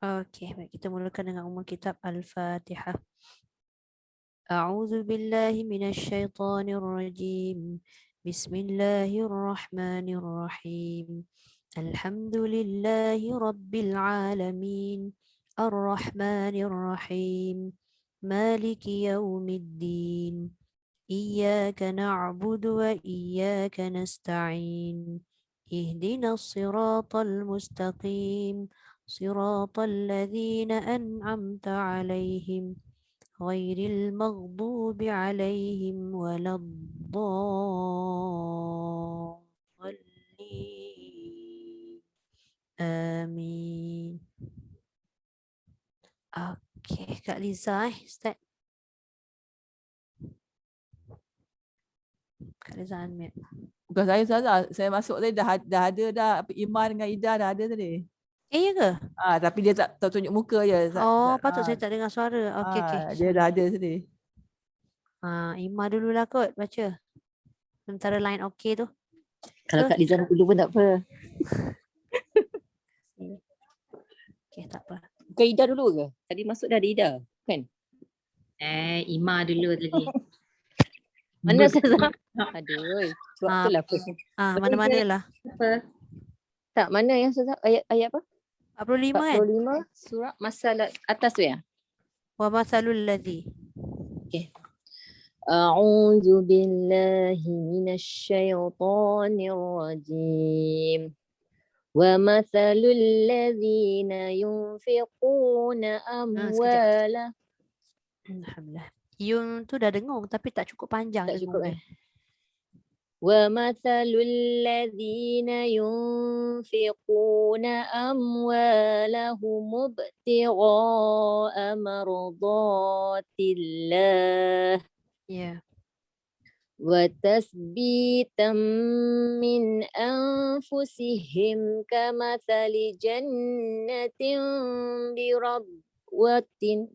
Okey, baik, kita mulakan dengan ummul kitab Al-Fatihah. A'udzu billahi minasy syaithanir rajim. Bismillahirrahmanirrahim. Alhamdulillahi rabbil alamin. Ar-Rahmanir Rahim. Maliki yaumiddin. Iyyaka na'budu wa iyyaka nasta'in. Ihdinas siratal mustaqim. Siratal ladzina an'amta 'alaihim ghairil maghdubi 'alaihim waladdallin. Amin. Okey, Kak Liza start. Kak Liza unmute. Bukan saya salah. Saya masuk tadi dah ada dah. Iman dengan Ida dah ada tadi. Ya ke? Tapi dia tak tunjuk muka je. Oh, patut saya tak dengar suara. Okey, okey. Dia dah ada tadi. Ima dululah kot baca. Sementara line okey tu. Kalau Kak Liza dulu pun tak apa. Okey, tak apa. Bukan Ida dulu ke? Tadi masuk dah ada Ida, kan? Ima dulu tadi. Mana Ustazah? Aduh, waktu lah apa. Mana-mana lah. Apa? Tak, mana yang Ustazah? Ayat apa? 45 kan? 45 surah masalah atas tu ya? Wa masalul ladzi. Okay. A'udzu billahi minasy syaithanir rajim. Wa mathalul ladzina yunfiquna amwala. Alhamdulillah. Yung tu dah dengung tapi tak cukup panjang. Tak cukup kan? Wa mathalul ladzina yunfiquna amwalahum ibtigha'a mardatillah. Ya. Wa tasbitan min anfusihim kamathali jannatin birabwatin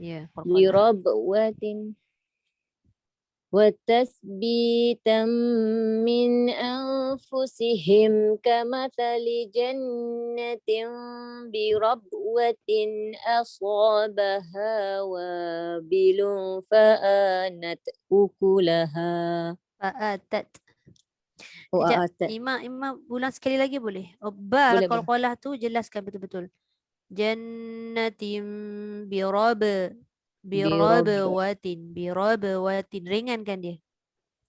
Ya. وتثبيتا من أنفسهم كمثل جنة بربوة أصابها وابل فآنت أكلها. Ima ulang sekali lagi boleh? Qalqalah tu jelaskan betul-betul. Jannatim birabwatin. Ringankan dia.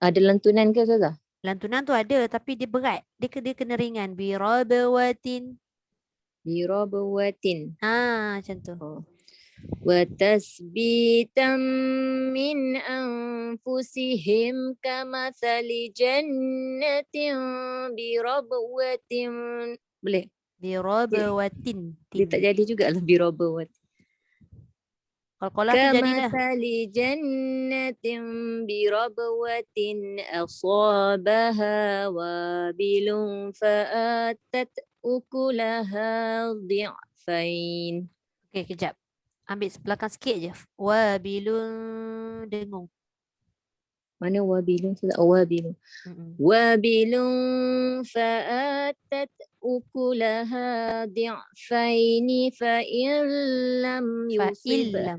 Ada lantunan ke Ustazah? Lantunan tu ada tapi dia berat. Dia kena ringan. Birabwatin. Macam tu. وتثبيتا من أنفسهم كمثل جنة بربوة. Boleh? Birabwatin. Dia tak jadi juga lah birabwat. Qalqalah tu jadilah. Kamathali jannatin birabwatin asabaha wabilun fa'atat ukulaha dhi'fain. Okey, kejap. Ambil belakang sikit je. Wabilun dengung. Mana wabilun? Wabilun. Wabilun fa'atat ukulaha dhi'faini fa'illam yusibha.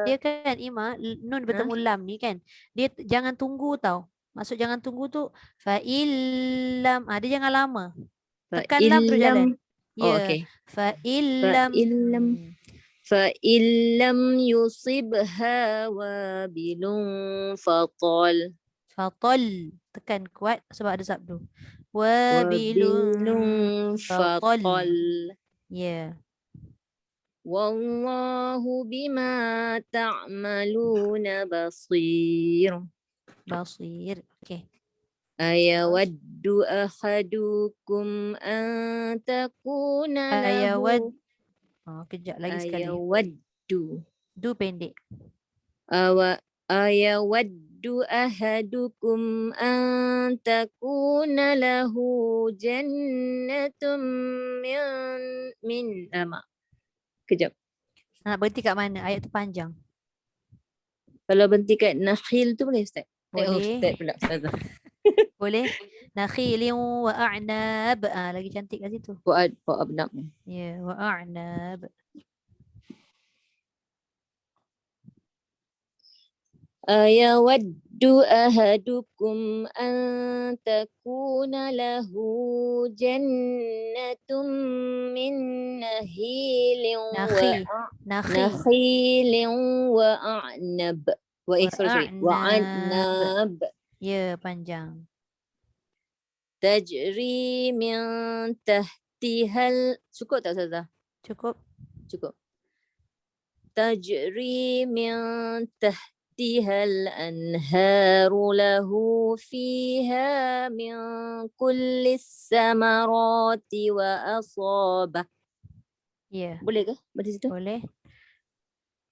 Dia kan Ima, nun bertemu lam ni kan. Dia jangan tunggu tau. Maksud jangan tunggu tu fa'illam. Dia jangan lama. Tekan lam terus jalan. Okay. Fa'illam yusibha wabilun fatal. Tekan kuat sebab ada sabdu. Wabilun fatal. Ya. Wallahu bima ta'maluna basir. Okay. Ayawaddu ahadukum an takuna lahu. Kejap lagi sekali. Ayawaddu. Du pendek. Ayawaddu ahadukum an takuna lahu jannatun min Kejap. Nak berhenti kat mana? Ayat tu panjang. Kalau berhenti kat nakhil tu boleh Ustaz? Boleh. Ustaz pula Ustazah. Boleh. Nakhilin wa a'nab. Lagi cantik kat situ. Fuad nak. Ya, wa a'nab. Ayawaddu ahadukum an takuna lahu jannatum min Nakhi. nakhilin wa a'nab. Sorry. Wa a'nab. Ya, panjang. Tajri min tahtihal. Cukup tak Ustazah? Cukup. Cukup. Tajri min tahtihal anharu lahu fiha min kulli samarati wa asabah. Ya, Boleh ke? Baca situ? boleh.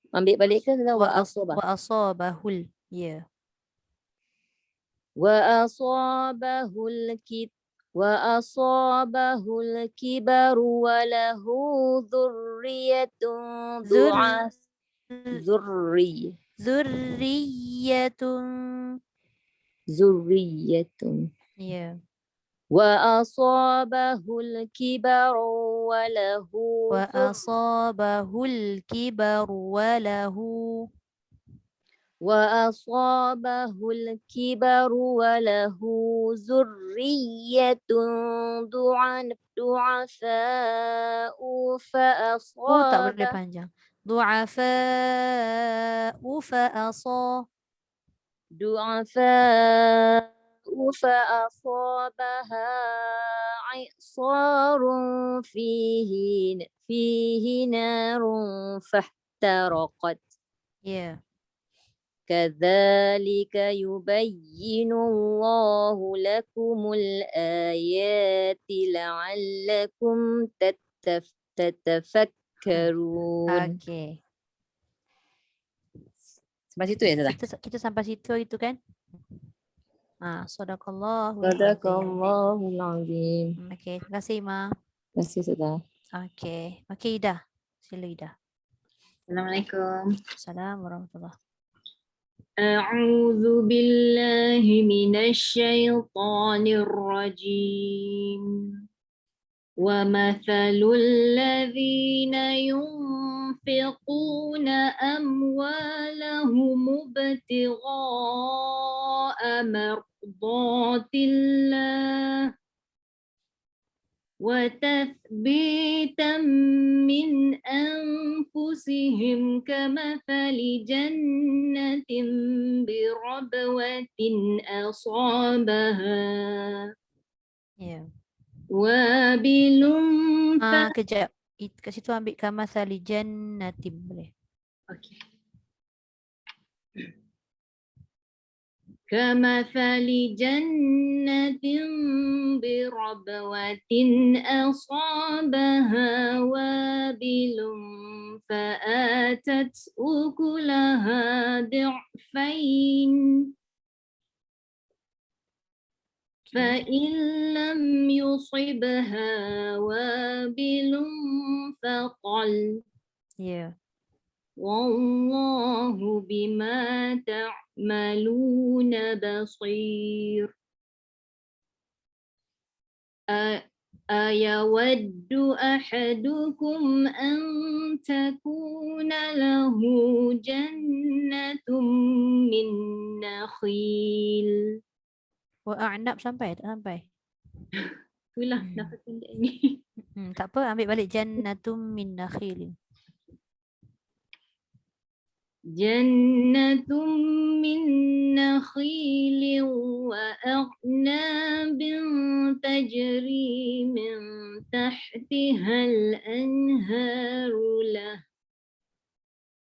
Ambil balik ke? Wa asabah. Wa asabahul. Ya. وأصابه الكبر وله ذرية ضعف ذرية Ya. وأصابه الكبر وله ذرية ضعفاء Tak boleh panjang. فأصابها إعصار فيه نار فاحترقت. Ya. كذلك يبين الله لكم الآيات لعلكم تتفكرون. Okey. Sampai situ ya Ustazah? Kita sampai situ itu kan? Sadaqallahul Sadaqallahul azim. Okey, terima kasih Ma. Terima kasih Ustazah. Okey. Okey Ida. Sila Ida. Assalamualaikum. Assalamualaikum warahmatullahi. أعوذ بالله من الشيطان الرجيم ومثل الذين ينفقون أموالهم ابتغاء مرضات الله وتثبيتا من أنفسهم كمثل جنة بربوة أصابها Ya. وابل Kejap. Kat situ ambil kamathali jannatin boleh. Okay. كمثل جنة بربوة أصابها وابل فآتت أكلها ضعفين فإن لم يصبها وابل فطل. Ya. والله بما تعملون بصير. أيود أحدكم أن تكون له جنة من نخيل. A'nab sampai tak sampai? Itulah nafas pendek ni. Tak apa, ambil balik jannatum min nakhilin. جنة من نخيل وأعناب تجري من تحتها الأنهار له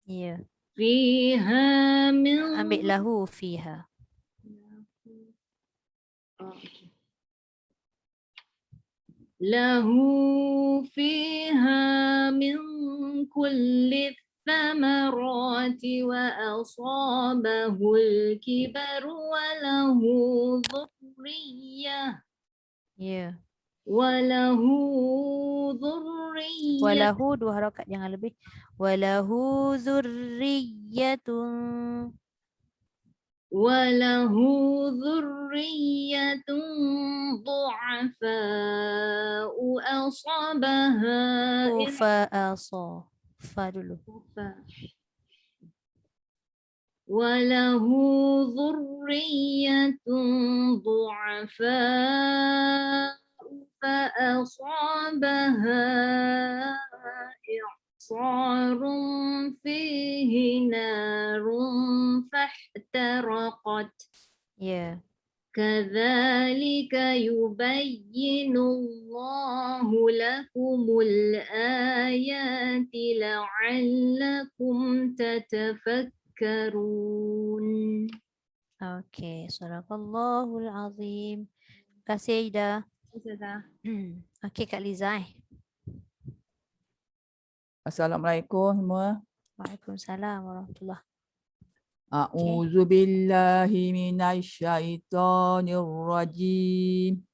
Ya. فيها من Ambil lahu fiha. له فيها من كل الثمرات وأصابه الكبر وله ذرية Ya. Walahu dua harakat jangan lebih. Walahu zurriyatun. وله ذرية ضعفاء أصابها Fa dulu. وله ذرية ضعفاء فأصابها إعصار فيه نار فاحترقت Ya. كذلك يبين الله لكم الآيات لعلكم تتفكرون. Okey, sadaqallahul azim. Terima kasih Aida. Okey Kak Liza. Assalamualaikum semua. Waalaikumsalam warahmatullahi. A'udzu billahi minasyaitonir rajim.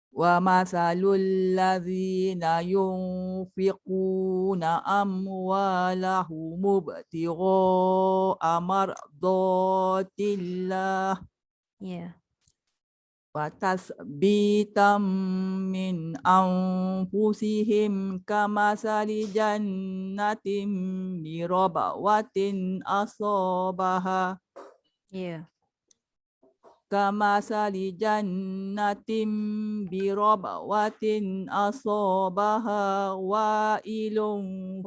Wa masalul ladzina yunfiquna amwalahum ibtigha'a mardatillah Ya. wa tasbitam min anfusihim kamasali jannatin birabawatin asabaha Ya. kamasali jannatin birabawatin asabaha wailun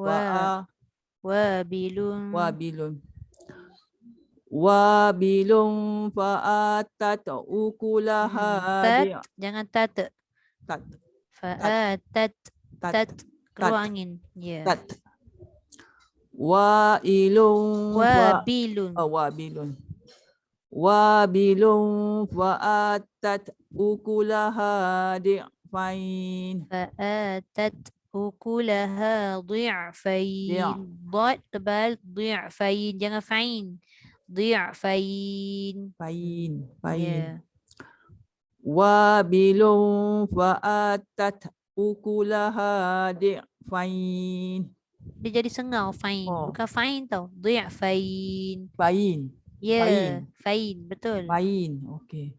Wabilun. wabilun fa'atat ukulaha Tat, jangan tat. tat Fa'atat. Tat. Keluar angin. Ya. tat wailun Wabilun. wabilun fa'atat ukulaha di'fain Fa'atat ukulaha dhi'fain. Dhad tebal, dhi'fain. Jangan fain. Dhi'fain. fain Ya. wabilun fa'atat ukulaha di'fain Dia jadi sengau, fain. Oh. Bukan fain tau. Dhi'fain. fain Ya, fain. Betul. fain okey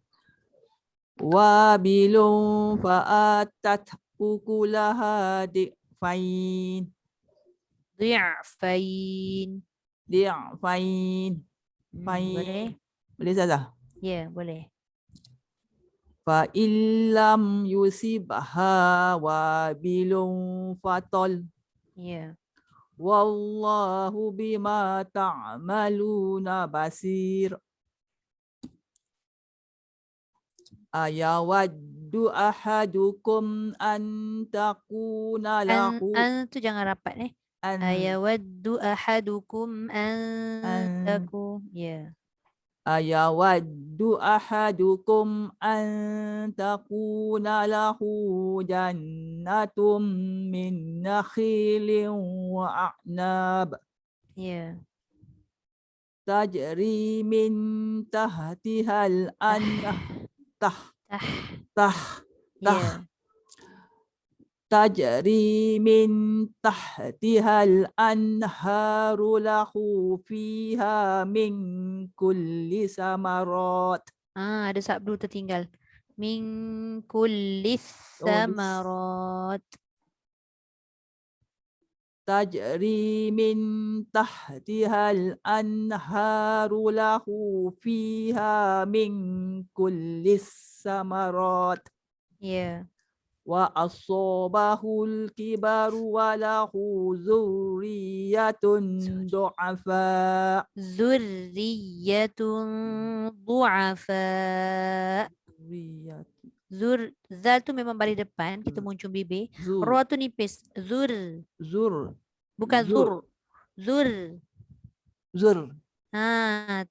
wabilun fa'atat ukulaha di'fain Dhi'fain. di'fain fain Boleh? boleh saja Ya, boleh. fa illam yusibha wabilun fatol Ya. wallahu bima ta'maluna basir ayawaddu ahadukum an takuna lahu An tu jangan rapat eh. Ayawaddu ahadukum an taku. Ya. ayawaddu ahadukum an takuna lahu jannatum min nakhilin wa a'nab Ya. tajri min tahtihal Ya. tajri min tahtihal anharu lahu fiha min kulli samarat Ada sabdu tertinggal. Min kullis samarat. tajri min tahtihal anharu lahu fiha min kulli samarat Ya. wa asabahul kibaru wa lahu zurriyatun du'afa Zurriyatun du'afa. Zal tu memang baris depan. Kita muncul bibir. Ra tu nipis. zur Bukan zur. Tu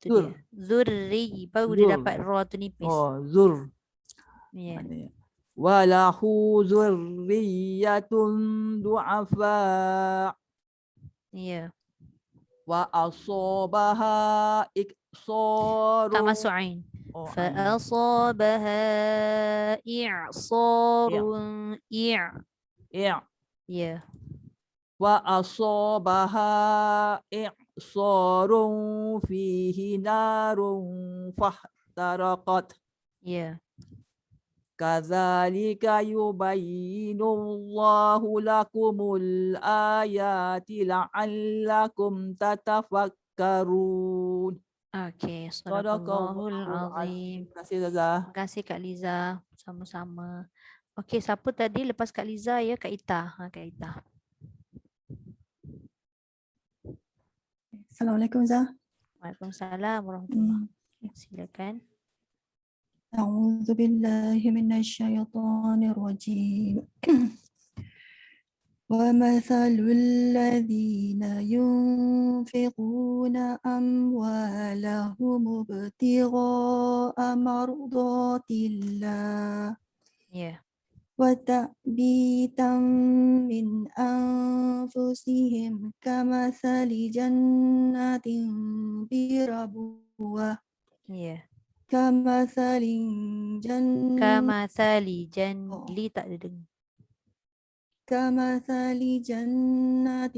dia. Zurri. Baru dia dapat ra tu nipis. zur Ya. walahu zurriyatun du'afa Ya. wa asabaha iksaru Tak masuk ain. فأصابها إعصار Ya. wa asabaha i'sarun fihi narun fahtaraqat. Ya. Kadzalika yubayyinullahu lakumul ayati la'allakum tatafakkarun. Okey, sadaqallahul Sadaqallahul azim. azim. Terima kasih Ustazah. Terima kasih Kak Liza. Sama-sama. Okey, siapa tadi lepas Kak Liza ya? Kak Ita. Kak Ita. Assalamualaikum Zah. Waalaikumsalam warahmatullahi. Hmm. Silakan. A'udzu billahi minasyaitonir rajim. ومثل الذين ينفقون أموالهم ابتغاء مرضات الله Ya. وتأبيتا من أنفسهم كمثل جنة بربوة Ya. كمثل جنة Kamathali li tak ada dengar. كمثل جنة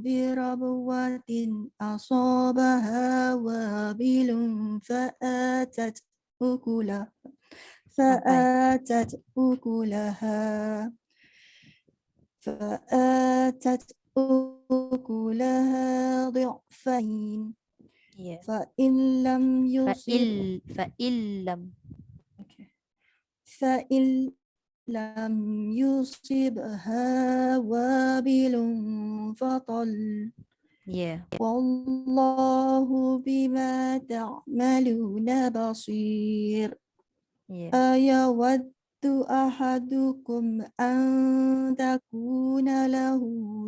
بربوة أصابها وابل فآتت أكلها ضعفين Ya. فإن لم يصب فإن لم يصبها وابل فطل Ya. والله بما تعملون بصير Ya. أيود أحدكم أن تكون له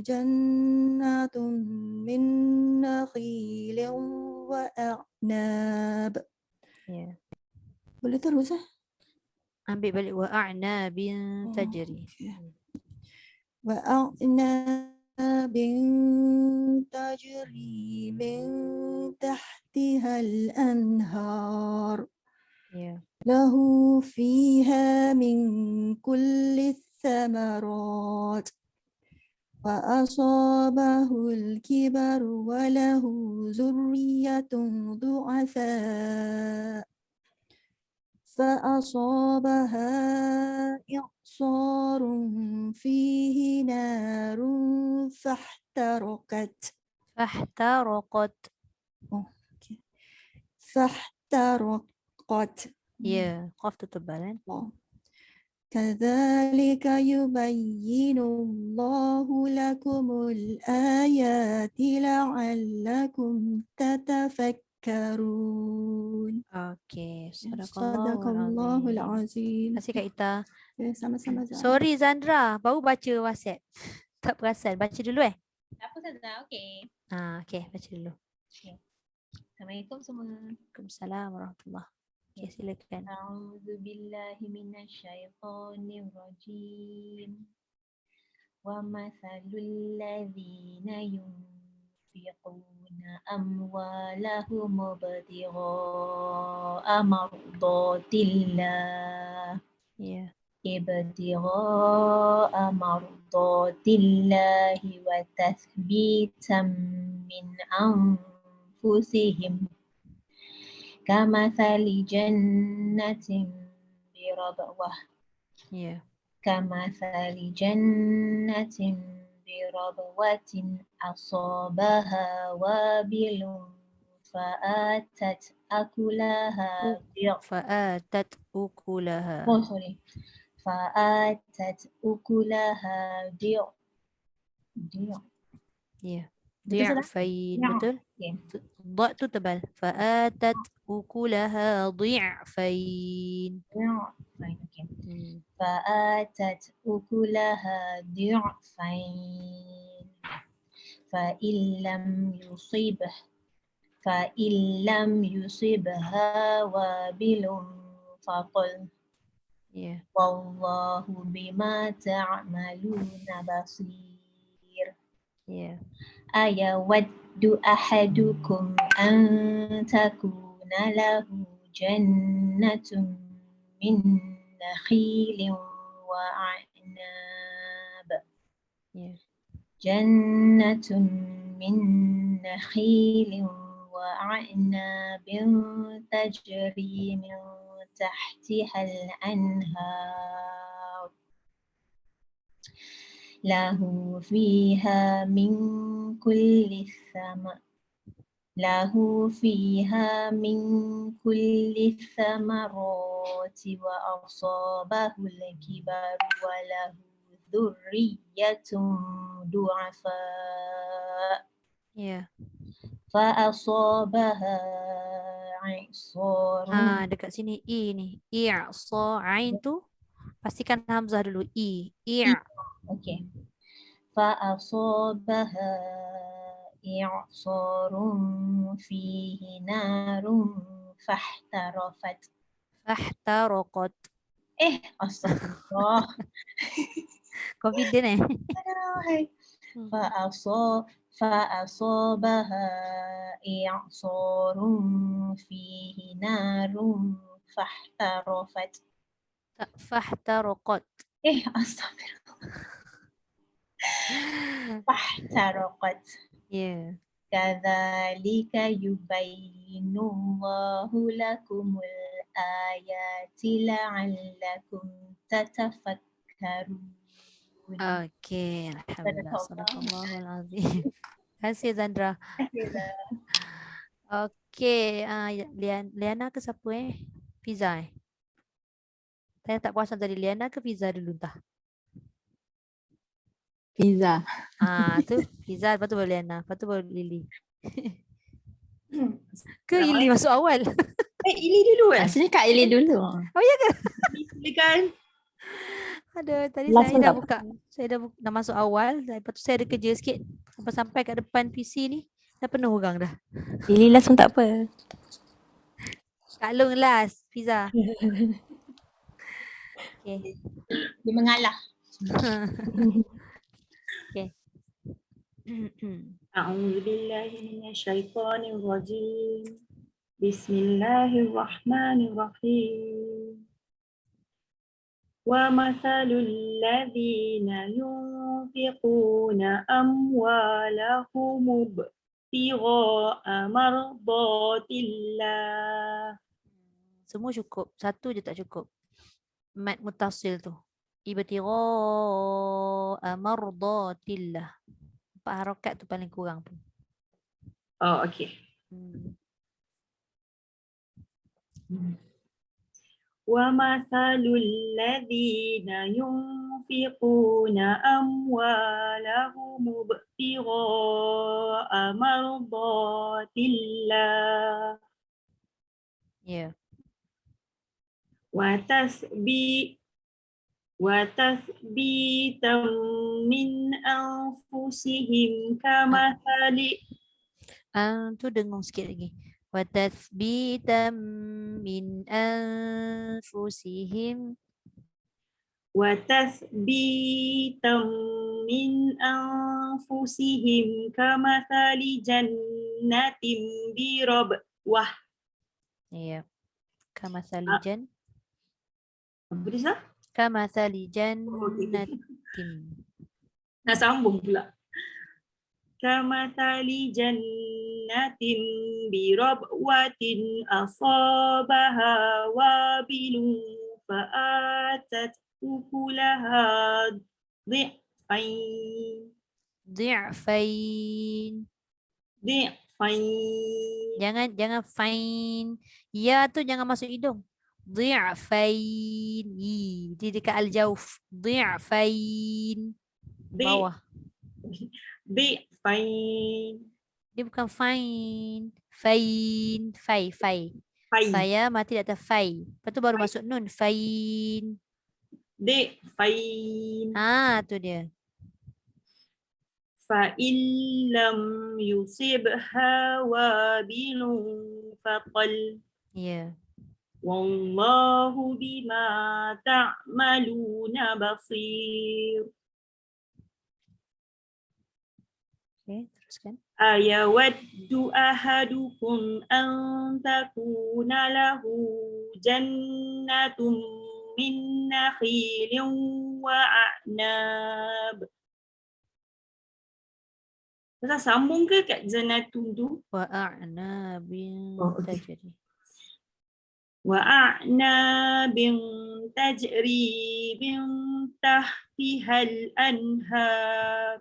جنة من نخيل وأعناب. Ya. Boleh terus Ambil balik wa a'nabin Oh, tajri. okay. وأعناب تجري من تحتها الأنهار Ya. له فيها من كل الثمرات وأصابه الكبر وله ذرية ضعفاء فأصابها إعصار فيه نار فاحترقت Ya. Qaf tu tebal kan? كذلك يبين الله لكم الآيات لعلكم تتفكرون. Okey. Sadaqallahul Azim. azim. Terima kasih Kak Ita. Sama-sama. Sorry Zandra, baru baca WhatsApp. Tak perasan. Baca dulu Apa saja? Okey. Okey, baca dulu. Assalamualaikum semua. Waalaikumsalam warahmatullahi. Okey, silakan. A'udzu billahi minasyaitonir rajim. Wa mathalul ladzina yunfiquna amwalahum ibtigha'a mardatillah. Ya. ibtigha'a mardatillahi wa tathbitan min anfusihim kamathali jannatin birabwah Ya. kamathali jannatin birabwatin asabaha wabilun fa'atat akulaha Fa'atat ukulaha. فآتت أكلها ضعف Ya. Betul, Di'fain. ضعف. Betul? Okay. Dha tu tebal. Fa'atat ukulaha di'fain. ضعفين. Okay. فآتت أكلها ضعفين فإن لم يصبها وابل فطل Ya. Wallahu bima ta'maluna basir. Ya. Ayawaddu ahadukum an takuna lahu jannatun min nakhilin wa a'nab. Ya. جنة من نخيل وأعناب تجري من تحتها الأنهار له فيها من كل الثمرات وأصابه الكبر وله ذرية ضعفاء Ya. فأصابها إعصار. Dekat sini i ni. Ain tu pastikan hamzah dulu. Okay. فأصابها إعصار فيه نار فاحترقت. Fahtaraqat. أستغفر الله. Confident eh? فأصابها إعصار فيه نار فاحترقت. Fahtaraqat. أستغفر فاحترقت. Ya. كذلك يبين الله لكم الآيات لعلكم تتفكرون. Okey, alhamdulillah. Sadaqallahul azim. Terima kasih Zandra. Okey, Liana ke siapa Fiza Saya tak puas tadi Liana ke Fiza dulu entah. Pizza. Tu Fiza, lepas tu baru Liana, lepas tu baru Lily. Ke Ili masuk awal? Ili dulu Rasanya Kak Ili dulu. Silakan. Aduh, tadi Last saya dah tak buka. Dah masuk awal. Lepas tu saya ada kerja sikit. Sampai kat depan PC ni, dah penuh orang dah. Ili last pun tak apa. Kak Long last, Fiza. Okay. Dia mengalah. Okay. أعوذ بالله من الشيطان الرجيم بسم الله الرحمن الرحيم ومثل الذين ينفقون أموالهم ابتغاء مرضات الله. Semua cukup. Satu je tak cukup. Mad mutasil tu. Ibtigha'a mardatillah. 4 harakat tu paling kurang tu. Oh, okay. ومثل الذين ينفقون أموالهم ابتغاء مرضات الله Ya. وتثبيتا من أنفسهم كمثل tu dengung sikit lagi. وتثبيتا من أنفسهم كمثل جنة بربوة. Ya. كمثل Apa dia sah? كمثل جنة. Nak sambung pula. كمثل جنة بربوة أصابها وابل فآتت أكلها ضعفين. ضعفين. Jangan fine. Ya tu jangan masuk hidung. ضعفين. Di dekat al-jauf. ضعفين. Bawah. ضعفين. Dia bukan fine. Fain. Fai. Saya mati di atas fai. Lepas tu baru masuk nun. Fain. ضعفين. Tu dia. فإن لم يصبها وابل فطل. Ya. والله بما تعملون بصير. Okay, teruskan. أيود أحدكم أن تكون له جنة من نخيل وأعناب Pasal sambung ke kat Janatun tu? Wa a'nabin Oh, okey. tajri. وأعناب تجري من تحتها الأنهار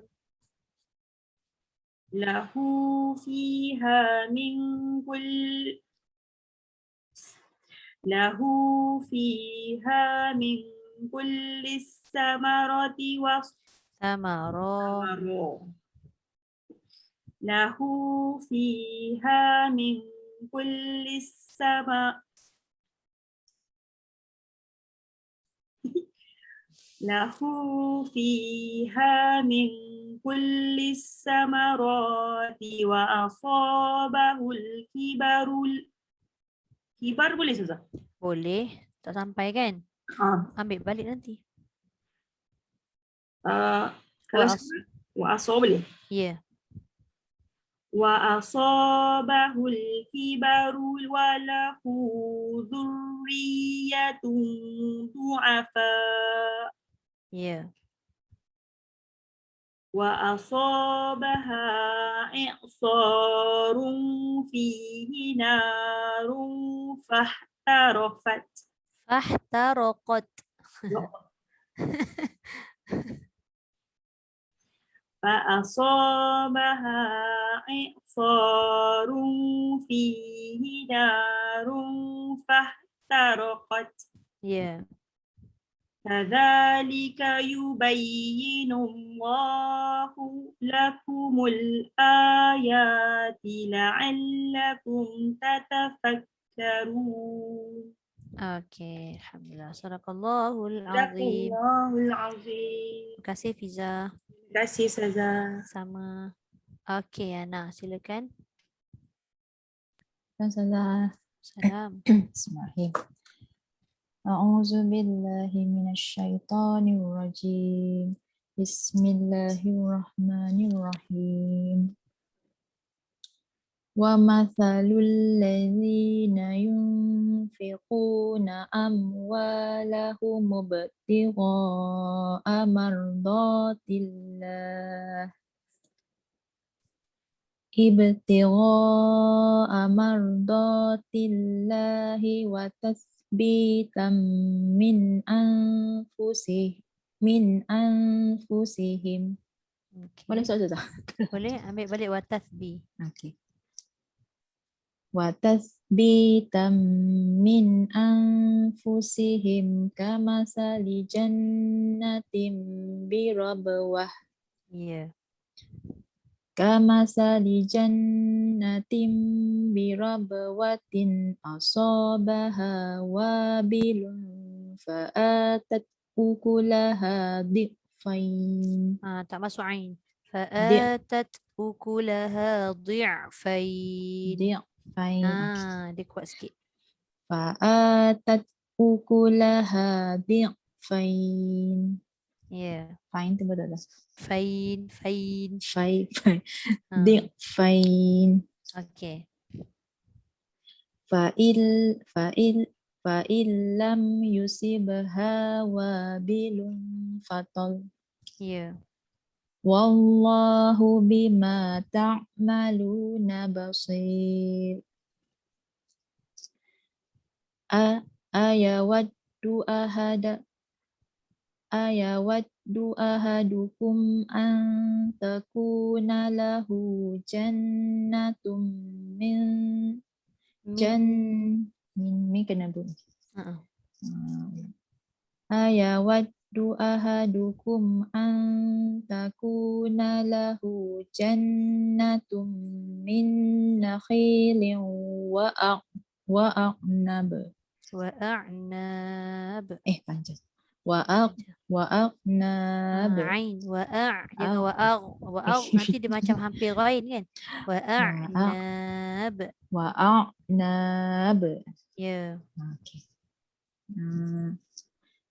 له فيها من كل له فيها من كل الثمرات Samara. له فيها من كل الثمرات له فيها من كل الثمرات وأصابه الكبر kibar boleh Ustazah? Boleh. Tak sampai kan? Ambil balik nanti. Kalau Wa as- wa aso boleh? Ya. Wa asabahul kibaru wa lahu dzurriyyatun du'afa Ya. wa asabaha i'sarun fihi narun fahtarafat. Fahtaraqat. فأصابها إعصار فيه نار فاحترقت Ya. كذلك يبين الله لكم الآيات لعلكم تتفكرون. Okey. Alhamdulillah. Sadaqallahul صدق azim. الله العظيم. Terima kasih Fiza. Terima kasih Ustazah. Sama. Okey Ana, silakan. Ustazah. Salam. Bismillahirrahmanirrahim. A'udzu billahi minasyaitonir rajim. Bismillahirrahmanirrahim. Wa mathalul ladzina yunfiquna amwalahum ibtigha'a mardatillah wa tathbitan min anfusihim. Boleh Okey. Ustazah? Boleh ambil balik wa tasbih. Okey. Wa tathbitan min anfusihim kamasali jannatin birabwah Ya. kamasali jannatin birabwatin asabaha wabilun fa'atat ukulaha di'fain Tak masuk ain. Fa'atat ukulaha dhi'fain. di'fain Dia kuat sikit. fa'atat ukulaha di'fain. Ya. Fain tu betul tak? Fain. Fain. Ha. Di'fain. Okey. Fa'il lam yusibha wabilun fatal. Ya. Wallahu bima ta'maluna basir. Ayawaddu ahadukum an takuna lahu jannatum min kena bunyi. Ayawaddu ahadukum an takuna lahu jannatum min nakhilin wa a'nab. Panjang. Wa a'nab. Ain. Jangan wa'ag. Nanti dia macam hampir ghain kan. Wa'a'nab. Wa'a'nab. Ya. Okey.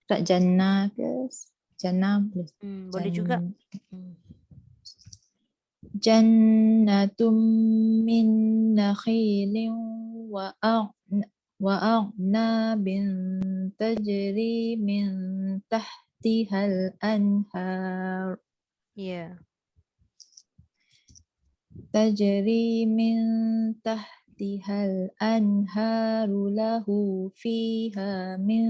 Tak jannah ke? Jannah boleh. Boleh juga. Jannatum min nakhilin wa a'nabin tajri min tahtihal anhar. Ya. تجري من تحتها الأنهار له فيها من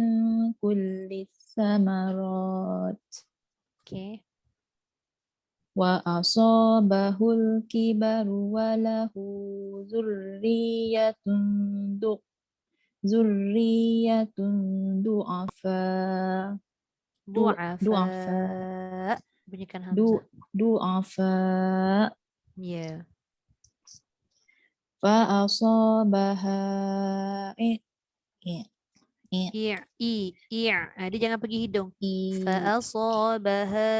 كل الثمرات Okay. وأصابه الكبر وله ذرية ذرية ضعفاء Du'afa. Bunyikan hamzah. ضعفاء Ya. فأصابها Dia jangan pergi hidung. إي Fa'asabaha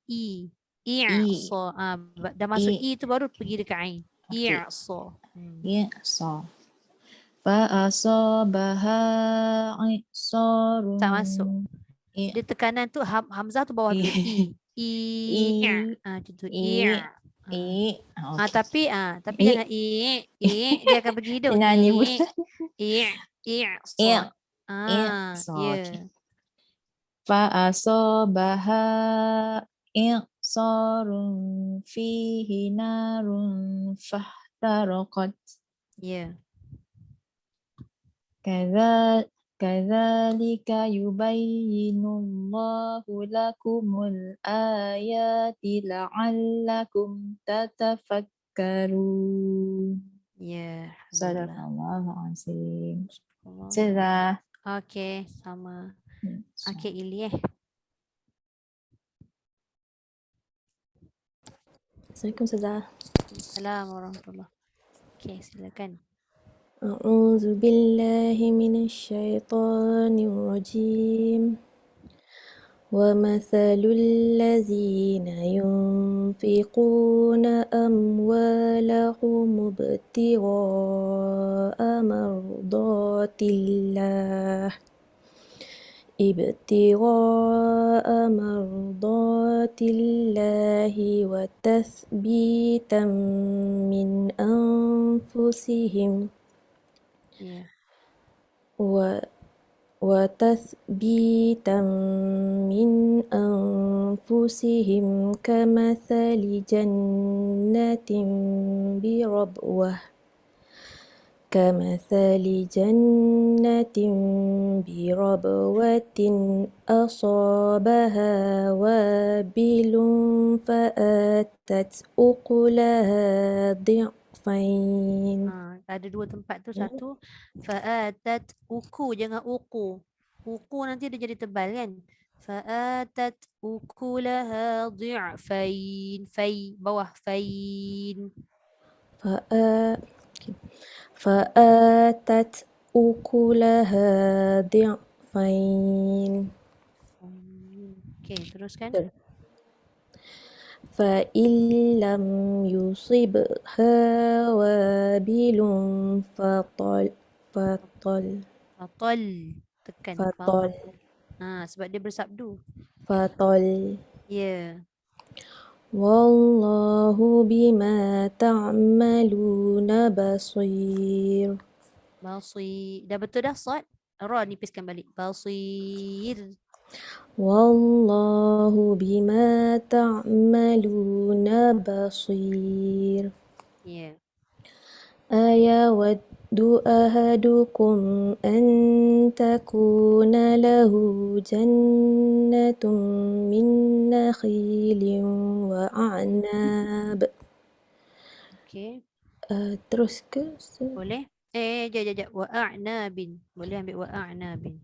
i'sa. Dah masuk i tu baru pergi dekat ain. Okey. I'sa. يعصى فأصابها إعصار Tak masuk. Dia tekanan tu hamzah tu bawah dulu. Macam tu. Tapi jangan dia akan pergi hidung. Nyanyi pula. I'sa. إعصار Ya. فأصابها إعصار فيه نار فاحترقت Ya. كذلك يبين الله لكم الآيات لعلكم تتفكرون Ya. صدق Alhamdulillah. الله العظيم. Allah. Sudah. Okey, sama. Okey, Ili Assalamualaikum Ustazah. Assalamualaikum warahmatullahi. Okey, silakan. A'udzu billahi minasyaitonir rajim. Wa mathalul ladzina yunfiquna amwalahum ibtigha'a mardatillah wa tathbitan min anfusihim Ya. وتثبيتا من أنفسهم كمثل جنة بربوة أصابها وابل فآتت أكلها ضعفين. Ada dua tempat tu. Satu, fa'atat uku, jangan uku. Uku nanti dia jadi tebal kan. Fa'atat ukulaha dhi'fain. Fai, bawah fain. فآتت أكلها ضعفين Okey, teruskan. فإن لم يصبها وابل Fatal. Tekan. فطل Sebab dia bersabdu. Ya. والله بما تعملون بصير. Basir. Dah betul dah sad? Ra nipiskan balik. Basir. والله بما تعملون بصير. Ya. أيود أحدكم أن تكون له جنة من نخيل وأعناب. Okey. Terus ke? Boleh? Jap. Wa'a'nabin. Boleh ambil wa'a'nabin.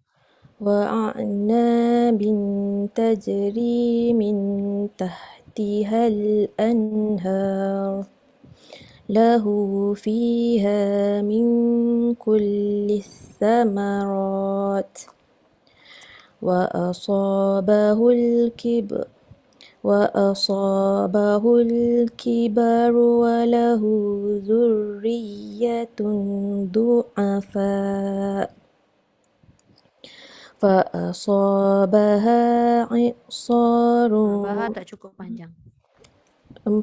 وأعناب تجري من تحتها الأنهار له فيها من كل الثمرات وأصابه الكبر وله ذرية ضعفاء فأصابها إعصار. Bahar tak cukup panjang. 4.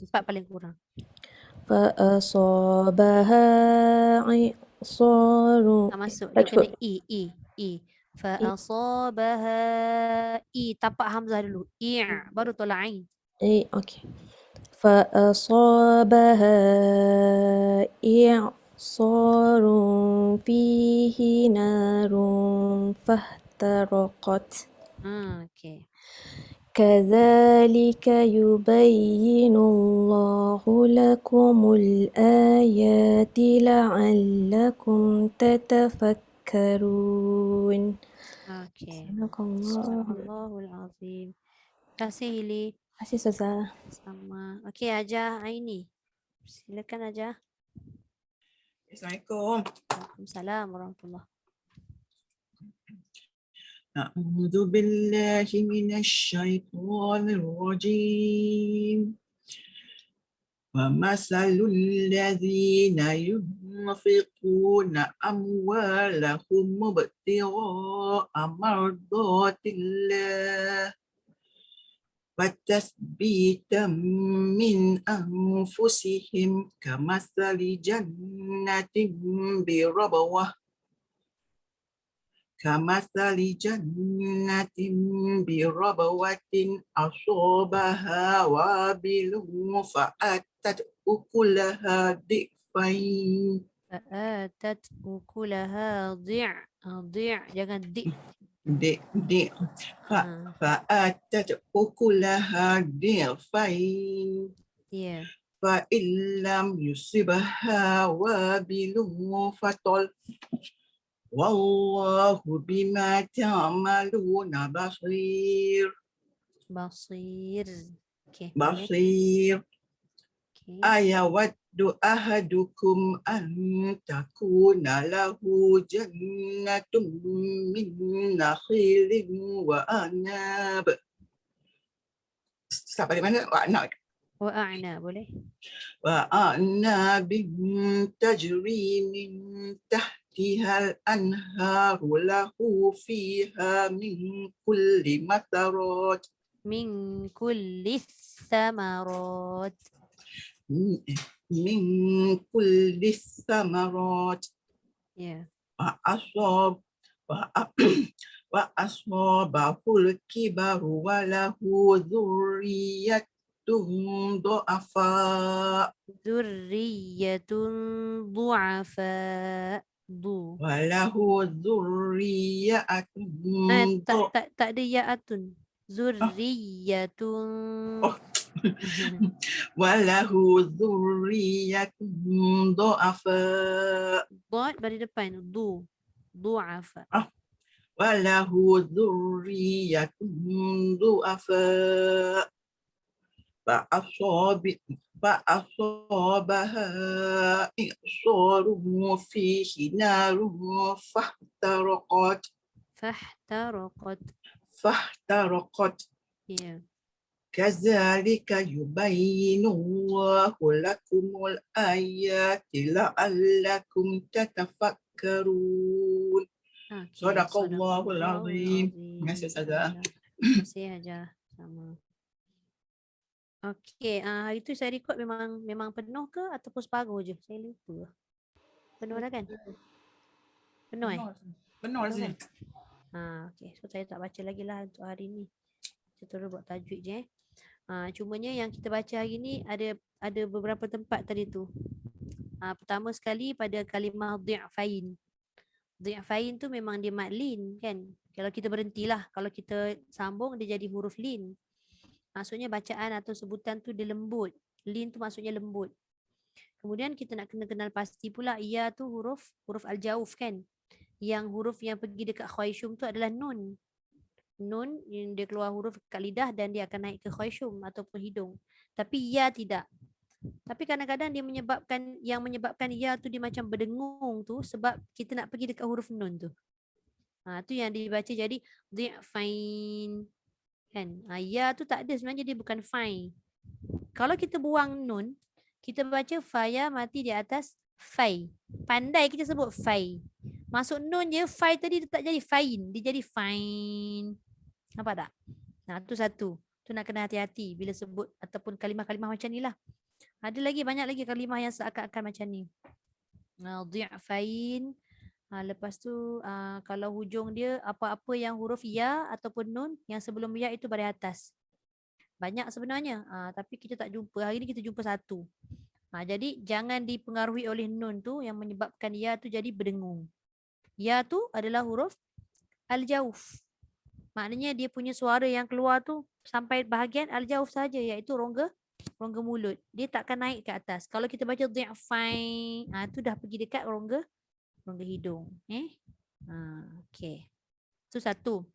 Empat paling kurang. فأصابها إعصار. Tak masuk. Dia kena i. فأصابها tapak hamzah dulu. Baru tolak ain. أوكي فأصابها إعصار فيه نار فاحترقت Okay. كذلك يبين الله لكم الآيات لعلكم تتفكرون. Okay. صدق الله. Sadaqallahul azim. Terima kasih Hili. Terima kasih Ustazah. Sama. Okey, Aja Aini. Silakan Aja. Assalamualaikum. Waalaikumsalam warahmatullahi. أعوذ بالله من الشيطان الرجيم ومثل الذين ينفقون أموالهم ابتغاء مرضات الله وتثبيتا من أنفسهم كمثل جنة بربوة أصابها وابل فأتت أكلها ضعفين فآتت أكلها ضع jangan فآتت أكلها ضعفين Yeah. فإن لم يصبها وابل فطل والله بما تعملون بصير. Okay. بصير. Okay. أيود أحدكم أن تكون له جنة من نخيل وأعناب. Sampai di mana? Wa'a'na boleh? وأعناب تجري من تحتها الأنهار له فيها من كل الثمرات من كل الثمرات. من كل الثمرات Yeah. وأصابه الكبر وله ذرية ضعفاء ذرية ضعفاء. وله ذرية tak ada ya'atun. Zurriyatun. وله ذرية ضعفاء Dot dari depan. Du'afa. وله ذرية ضعفاء فأصابها إعصار فيه نار فاحترقت. Yeah. كذلك يبين الله لكم الآيات لعلكم تتفكرون. Okay. Sadaqallahul azim. Terima kasih Ustazah. Terima kasih Aja. Sama. Okey, hari tu saya record memang penuh ke ataupun separuh je? Saya lupa. Penuh dah kan? Penuh Benar sih. Okey. So saya tak baca lagi lah untuk hari ni. Saya terus buat tajwid je. Cumanya yang kita baca hari ni ada beberapa tempat tadi tu. Pertama sekali pada kalimah dhi'fain. Dhi'fain tu memang dia mad lin kan. Kalau kita berhentilah, kalau kita sambung dia jadi huruf lin. Maksudnya bacaan atau sebutan tu dia lembut. Lin tu maksudnya lembut. Kemudian kita nak kena kenal pasti pula ia tu huruf al-jauf kan. Yang huruf yang pergi dekat khayshum tu adalah nun. Nun yang dia keluar huruf kat lidah dan dia akan naik ke khayshum ataupun hidung. Tapi ya tidak. Tapi kadang-kadang dia menyebabkan ya tu dia macam berdengung tu sebab kita nak pergi dekat huruf nun tu. Tu yang dibaca jadi dhi'fain. Kan? Ya tu tak ada sebenarnya, dia bukan fai. Kalau kita buang nun, kita baca faya mati di atas fai. Pandai kita sebut fai. Masuk nun je, fai tadi dia tak jadi fain, dia jadi fain. Nampak tak? Tu satu. Tu nak kena hati-hati bila sebut ataupun kalimah-kalimah macam ni lah. Ada lagi banyak lagi kalimah yang seakan-akan macam ni. Dhi'fain. Lepas tu kalau hujung dia apa-apa yang huruf ya ataupun nun yang sebelum ya itu baris atas. Banyak sebenarnya, tapi kita tak jumpa. Hari ni kita jumpa satu. Jadi jangan dipengaruhi oleh nun tu yang menyebabkan ya tu jadi berdengung. Ya tu adalah huruf al-jauf. Maknanya dia punya suara yang keluar tu sampai bahagian al-jauf saja, iaitu rongga mulut. Dia takkan naik ke atas. Kalau kita baca dhi'fain, tu dah pergi dekat rongga hidung. Okey. Itu satu.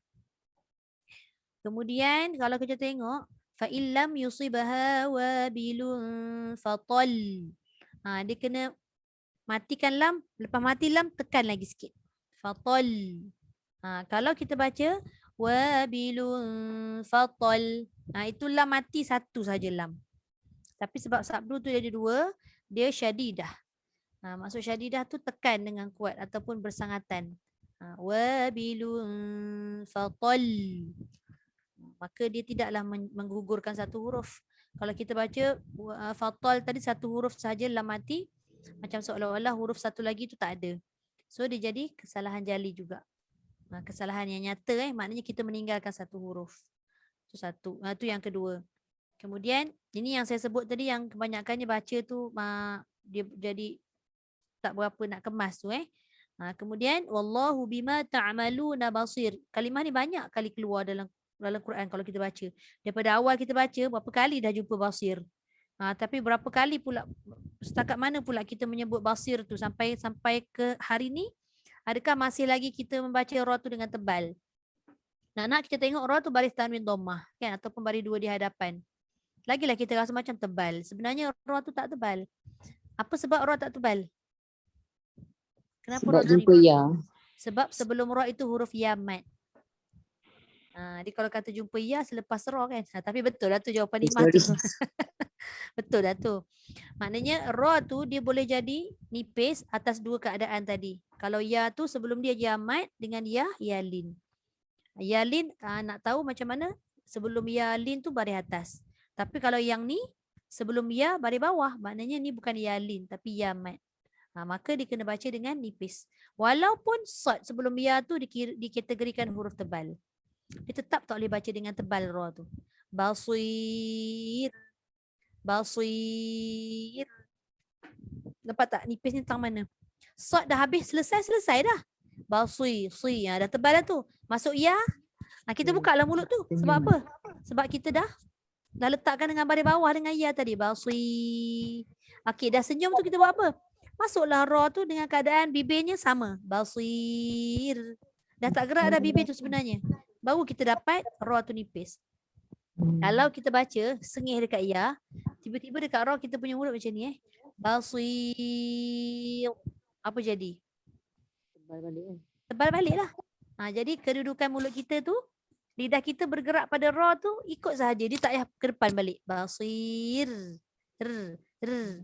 Kemudian kalau kita tengok fa illam yusibha wabilun fatal. Dia kena matikan lam, lepas mati lam tekan lagi sikit. Fatal. Kalau kita baca wabilun fatal, itu lam mati satu saja lam. Tapi sebab sabdu tu jadi dua, dia syadidah. Maksud syadidah tu tekan dengan kuat ataupun bersangatan. Wabilun fatal. Maka dia tidaklah menggugurkan satu huruf. Kalau kita baca fatal tadi satu huruf sahaja lam mati, macam seolah-olah huruf satu lagi tu tak ada. So dia jadi kesalahan jali juga. Kesalahan yang nyata, maknanya kita meninggalkan satu huruf. Itu satu. Itu yang kedua. Kemudian ini yang saya sebut tadi yang kebanyakannya baca tu dia jadi tak berapa nak kemas tu. Kemudian wallahu bima ta'maluna basir. Kalimah ni banyak kali keluar dalam Quran kalau kita baca. Daripada awal kita baca berapa kali dah jumpa basir. Tapi berapa kali pula, setakat mana pula kita menyebut basir tu sampai ke hari ni? Adakah masih lagi kita membaca ra tu dengan tebal? Nak kita tengok ra tu baris tanwin dhammah kan, ataupun baris dua di hadapan. Lagilah kita rasa macam tebal. Sebenarnya ra tu tak tebal. Apa sebab ra tak tebal? Kenapa Sebab ra jumpa ya. Sebab sebelum ra itu huruf ya mat. Dia kalau kata jumpa ya selepas ra kan. Tapi betul lah tu jawapan Imah tu. Betul dah tu. Maknanya ra tu dia boleh jadi nipis atas dua keadaan tadi. Kalau ya tu sebelum dia jamat dengan ya lin. Ya lin nak tahu macam mana? Sebelum ya lin tu baris atas. Tapi kalau yang ni sebelum ya baris bawah, maknanya ni bukan ya lin tapi ya mat. Maka dia kena baca dengan nipis. Walaupun sad sebelum ya tu dikategorikan huruf tebal. Dia tetap tak boleh baca dengan tebal ra tu. Basir. Basir. Nampak tak nipis ni tentang mana? Sad dah habis, selesai dah. Basir, dah tebal dah tu. Masuk ya. Kita buka lah mulut tu. Sebab apa? Sebab kita dah letakkan dengan baris bawah dengan ya tadi. Basir. Okey, dah senyum tu kita buat apa? Masuklah ra tu dengan keadaan bibirnya sama. Basir. Dah tak gerak dah bibir tu sebenarnya. Baru kita dapat ra tu nipis. Kalau kita baca sengih dekat ya, tiba-tiba dekat ra kita punya mulut macam ni Basir. Apa jadi? Tebal balik kan. Tebal balik lah. Jadi kedudukan mulut kita tu, lidah kita bergerak pada ra tu ikut sahaja. Dia tak payah ke depan balik. Basir.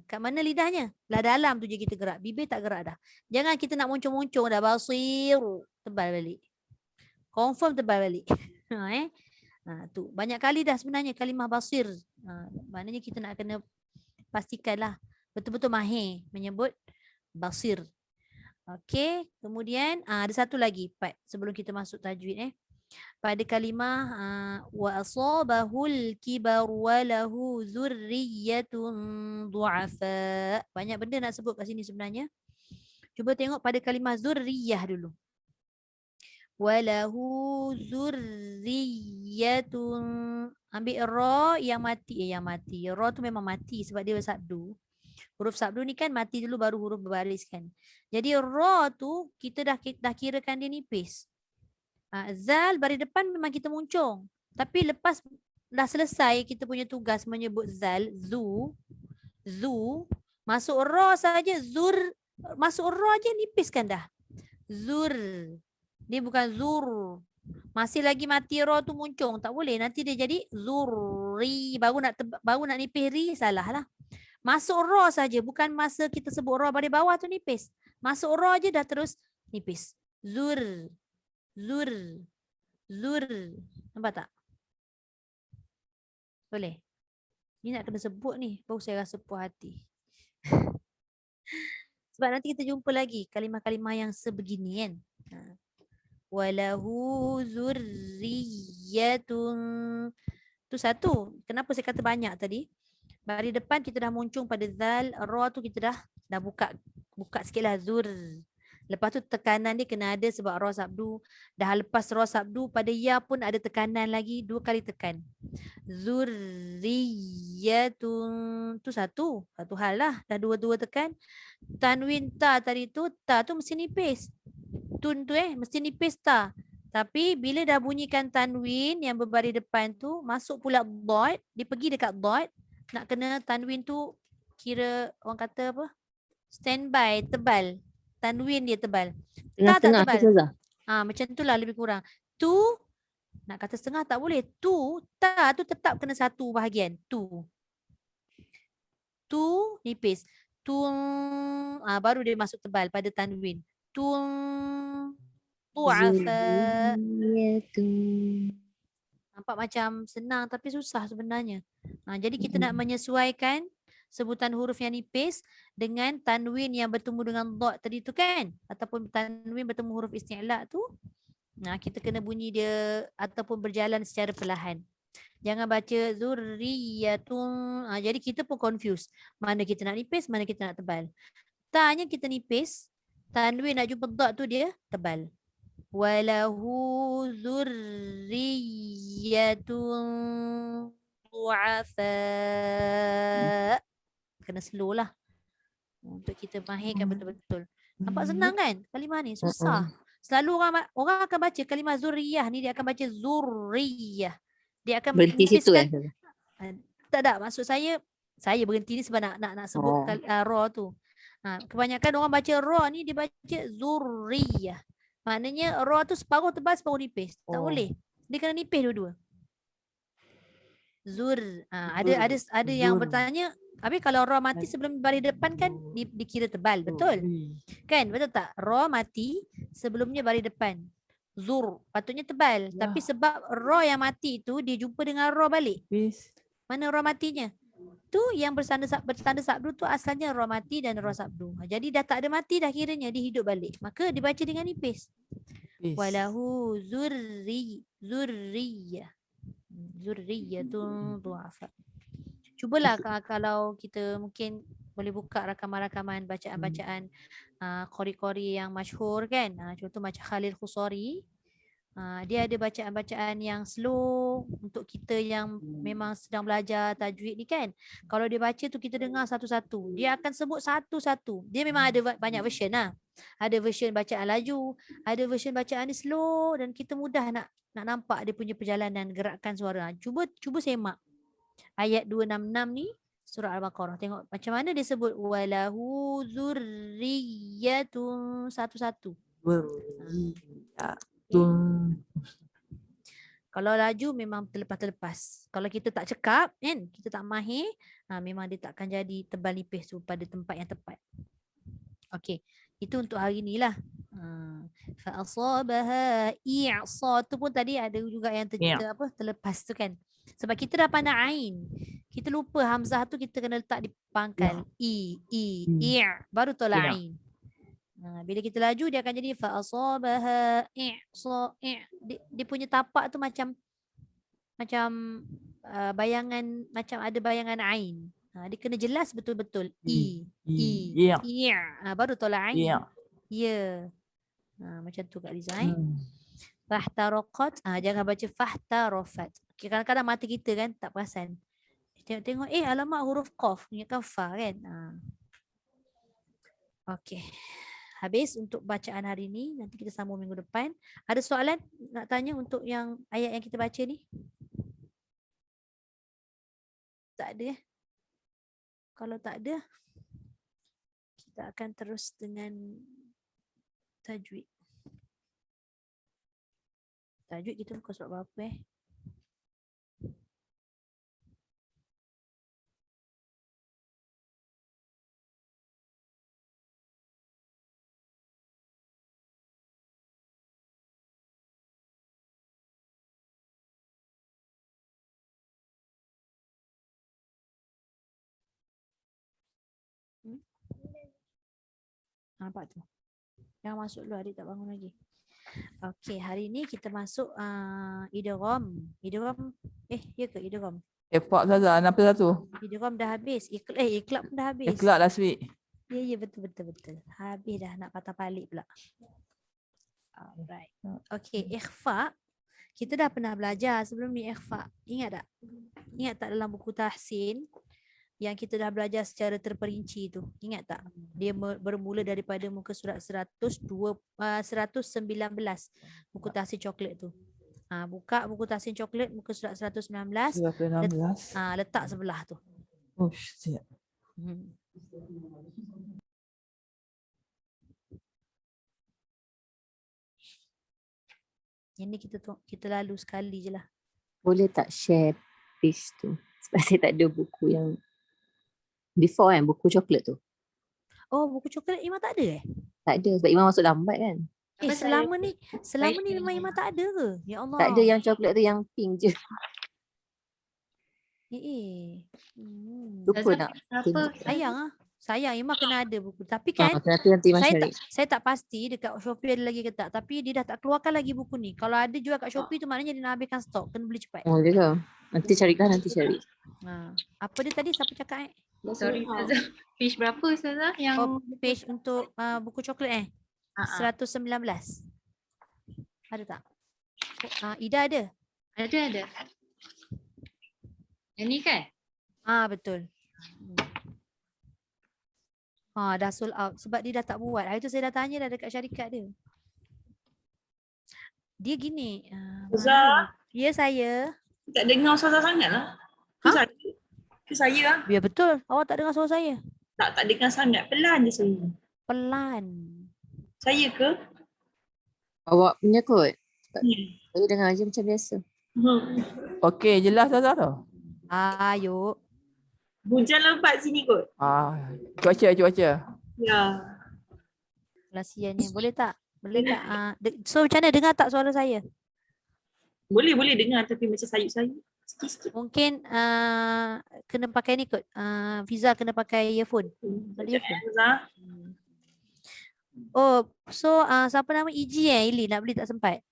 Kat mana lidahnya? Lah dalam tu je kita gerak. Bibir tak gerak dah. Jangan kita nak muncung-muncung dah. Basir. Tebal balik. Confirm tebal balik. Tu banyak kali dah sebenarnya kalimah basir. Maknanya kita nak kena pastikanlah betul-betul mahir menyebut basir. Okey, kemudian ada satu lagi part sebelum kita masuk tajwid pada kalimah wa asabahul kibar wa lahu dzurriyyatun du'afa. Banyak benda nak sebut kat sini sebenarnya. Cuba tengok pada kalimah zurriyah dulu. Walahu zurriyatun. Ambil ra yang mati. Ra tu memang mati sebab dia bersabdu. Huruf sabdu ni kan mati dulu baru huruf berbaris kan. Jadi ra tu kita dah kirakan dia nipis. Zal baris depan memang kita muncung. Tapi lepas dah selesai kita punya tugas menyebut zal, zu, masuk ra saja zur, masuk ra je nipiskan dah. Zur. Dia bukan zur. Masih lagi mati ra tu muncung. Tak boleh. Nanti dia jadi zurri. Baru nak nipis ri, salah lah. Masuk ra saja. Bukan masa kita sebut ra baris bawah tu nipis. Masuk ra je dah terus nipis. Zur. Nampak tak? Boleh? Ni nak kena sebut ni. Baru saya rasa puas hati. Sebab nanti kita jumpa lagi kalimah-kalimah yang sebegini kan. Walahu zurriyatun. Tu satu. Kenapa saya kata banyak tadi? Baris depan kita dah muncung pada zal, ra tu kita dah buka sikitlah zur. Lepas tu tekanan dia kena ada sebab ra sabdu. Dah lepas ra sabdu pada ya pun ada tekanan lagi, 2 kali tekan. Zurriyatun tu satu hal lah. Dah dua tekan. Tanwin ta tadi tu, ta tu mesti nipis. Tun tu mesti nipis ta. Tapi bila dah bunyikan tanwin yang berbaris depan tu, masuk pula dot, dia pergi dekat dot, nak kena tanwin tu kira orang kata apa? Standby, tebal. Tanwin dia tebal. Ta tak Tengah-tengah tu tebal. Ustazah. Macam tu lah lebih kurang. Tu, nak kata setengah tak boleh. Tu, ta tu tetap kena satu bahagian. Tu. Tu nipis. Tung, baru dia masuk tebal pada tanwin. Tung, tu'afa. Zurriyatun. Nampak macam senang tapi susah sebenarnya. Jadi kita nak menyesuaikan sebutan huruf yang nipis dengan tanwin yang bertemu dengan dot tadi tu kan. Ataupun tanwin bertemu huruf isti'la tu. Kita kena bunyi dia ataupun berjalan secara perlahan. Jangan baca zurriyatun. Jadi kita pun confuse. Mana kita nak nipis, mana kita nak tebal. Ta-nya kita nipis. Tanwin nak jumpa dot tu dia tebal. Walahu zurriyatun du'afa. Kena slow lah. Untuk kita mahirkan betul-betul. Nampak senang kan kalimah ni? Susah. Selalu orang akan baca kalimah zurriyah ni, dia akan baca zurriyah. Dia akan Berhenti situ menipiskan. Ustazah. Tak, maksud saya berhenti ni sebab nak sebut ra tu. Kebanyakan orang baca ra ni dia baca zurriyah. Maknanya ra tu separuh tebal, separuh nipis. Tak boleh. Dia kena nipis dua-dua. Ada yang bertanya, habis kalau ra mati sebelum baris depan kan dikira tebal, betul? Kan? Betul tak? Ra mati sebelumnya baris depan. Zur patutnya tebal, tapi sebab ra yang mati tu dia jumpa dengan ra balik. Mana ra matinya? Tu yang bertanda sabdu tu asalnya ra mati dan ra sabdu. Jadi dah tak ada mati dah kiranya, dia hidup balik. Maka dibaca dengan nipis. Walahu zurriyatun du'afa. Cubalah kalau kita mungkin boleh buka rakaman-rakaman bacaan-bacaan qori-qori yang masyhur kan. Contoh macam Khalil Khusari. Dia ada bacaan-bacaan yang slow untuk kita yang memang sedang belajar tajwid ni kan. Kalau dia baca tu kita dengar satu-satu. Dia akan sebut satu-satu. Dia memang ada banyak version lah. Ada version bacaan laju, ada version bacaan ni slow dan kita mudah nak nampak dia punya perjalanan gerakan suara. Cuba semak ayat 266 ni surah Al-Baqarah. Tengok macam mana dia sebut walahu zurriyatun satu-satu. Kalau laju memang terlepas-terlepas. Kalau kita tak cekap kan, kita tak mahir, memang dia tak akan jadi tebal nipis tu pada tempat yang tepat. Okey, itu untuk hari ni lah. Fa asabaha i'sa tu pun tadi ada juga yang terlepas tu kan. Sebab kita dah pandang ain. Kita lupa hamzah tu kita kena letak di pangkal. I baru tolak ain. Bila kita laju dia akan jadi fa asabaha i'sa. Dia punya tapak tu macam bayangan, macam ada bayangan ain. Dia kena jelas betul-betul. Baru tolak ain. Ya. Macam tu Kak Liza. Fahtaraqat. Jangan baca fahtarafat. Kadang-kadang mata kita kan tak perasan. Tengok alamak huruf qaf ingatkan fa kan. Okey. Habis untuk bacaan hari ni. Nanti kita sambung minggu depan. Ada soalan nak tanya untuk yang ayat yang kita baca ni? Tak ada. Kalau tak ada, kita akan terus dengan tajwid. Tajwid kita bukan surat berapa Nampak tu. Jangan masuk dulu, adik tak bangun lagi. Okey, hari ni kita masuk idgham. Idgham, ya ke idgham? Ikhfa Ustazah 61. Idgham dah habis. Iqlab pun dah habis. Ikhlas last week. Ya, betul. Habis dah, nak patah balik pula. Alright. Okey, ikhfa. Kita dah pernah belajar sebelum ni ikhfa. Ingat tak? Ingat tak dalam buku tahsin yang kita dah belajar secara terperinci tu? Ingat tak? Dia bermula daripada muka surat 119. Buku tahsin coklat tu. Buka buku tahsin coklat muka surat 119. Surah ke-16. Letak sebelah tu. Oh, siap. Yang ni kita lalu sekali je lah. Boleh tak share page tu? Sebab saya tak ada buku yang before kan, buku coklat tu. Oh, buku coklat Iman tak ada Tak ada sebab Iman masuk lambat kan. selama ni memang Iman tak ada ke? Ya Allah. Tak ada yang coklat tu, yang pink je. Lupa nak. Sayang Iman kena ada buku. Tapi kan Nanti Iman share. saya tak pasti dekat Shopee ada lagi ke tak. Tapi dia dah tak keluarkan lagi buku ni. Kalau ada jual kat Shopee tu maknanya dia nak habiskan stok. Kena beli cepat. Oh, dia ke? Nanti carikan, nanti cari. Apa dia tadi? Siapa cakap Sorry Ustazah. Page berapa Ustazah yang page untuk buku coklat 119. Ada tak? Ida ada? Ada. Yang ni kan? Betul. Dah sold out sebab dia dah tak buat. Hari tu saya dah tanya dah dekat syarikat dia. Dia gini. Ustazah. Ya, saya. Tak dengar Ustazah sangat lah. Ke saya lah. Ya, betul. Awak tak dengar suara saya? Tak dengar sangat. Pelan je saya. Pelan. Saya ke? Awak punya kot. Ya. Saya dengar je macam biasa. Okey, jelas Ustazah tu. Ayo. Hujan lebat sini kot. Cuaca. Ya. Kasihan ni. Boleh tak? So macam mana? Dengar tak suara saya? Boleh dengar tapi macam sayup-sayup. Sikit-sikit. Mungkin kena pakai ni kot. Fiza kena pakai earphone. Ada Sekejap earphone? Ustazah. Oh, so siapa nama EG Ili nak beli tak sempat?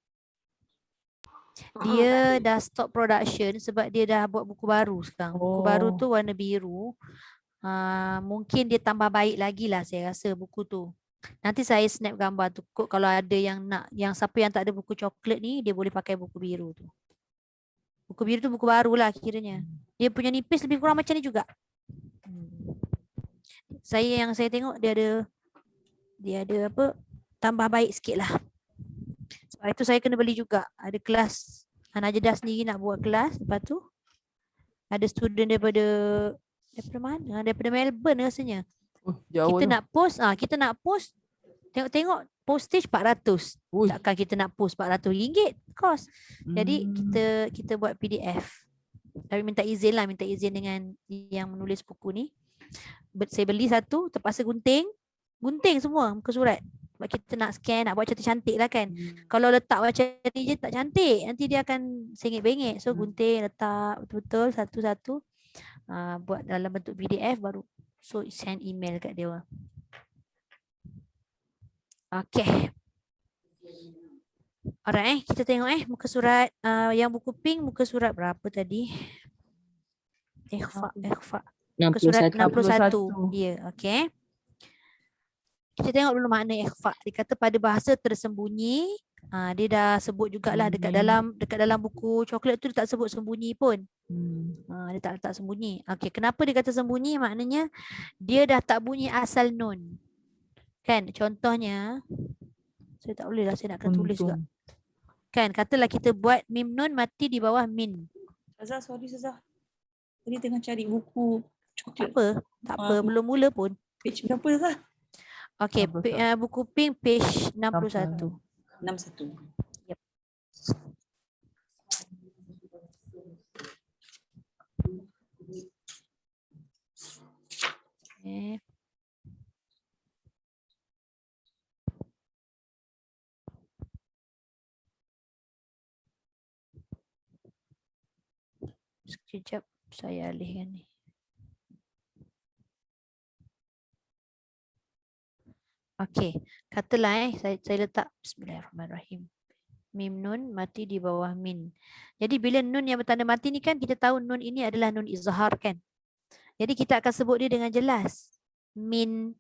Dia dah stop production sebab dia dah buat buku baru sekarang. Buku baru tu warna biru. Mungkin dia tambah baik lagi lah saya rasa buku tu. Nanti saya snap gambar tu kot kalau ada yang nak, yang siapa yang tak ada buku coklat ni dia boleh pakai buku biru tu. Buku biru tu buku baru lah kiranya. Dia punya nipis lebih kurang macam ni juga. Yang saya tengok dia ada apa, tambah baik sikit lah. Sebab itu saya kena beli juga. Ada kelas Najadah sendiri nak buat kelas. Lepas tu ada student daripada mana? Daripada Melbourne rasanya. Jauh Kita tu. nak post tengok postage 400. Takkan kita nak post RM400 kos. Jadi kita buat PDF. Tapi minta izin dengan yang menulis buku ni. Saya beli satu, terpaksa gunting semua muka surat. Sebab kita nak scan, nak buat cantik-cantik lah kan. Kalau letak macam ni je tak cantik, nanti dia akan sengit-bengit. So gunting, letak betul-betul satu-satu. Buat dalam bentuk PDF baru. So send email kat dia. Okay. Alright, kita tengok muka surat yang buku pink, muka surat berapa tadi? Ikhfa. Muka surat 61. Ya, okay. Kita tengok dulu makna ikhfa. Dia kata pada bahasa tersembunyi. Dia dah sebut jugalah dekat dalam buku coklat tu dia tak sebut sembunyi pun. Dia tak letak sembunyi. Okay, kenapa dia kata sembunyi? Maknanya dia dah tak bunyi asal nun. Kan, contohnya saya tak boleh lah, saya nak kena tulis juga. Kan, katalah kita buat mim nun mati di bawah min. Ustazah, sorry Ustazah. Tadi tengah cari buku coklat. Tak apa, belum mula pun. Page berapa Ustazah? Okay, buku pink page 61. 61. Yep. Okay. Sekejap saya alihkan ni. Okey, katalah saya letak bismillahirrahmanirrahim. Mim nun mati di bawah min. Jadi bila nun yang bertanda mati ni kan kita tahu nun ini adalah nun izhar kan. Jadi kita akan sebut dia dengan jelas. Min.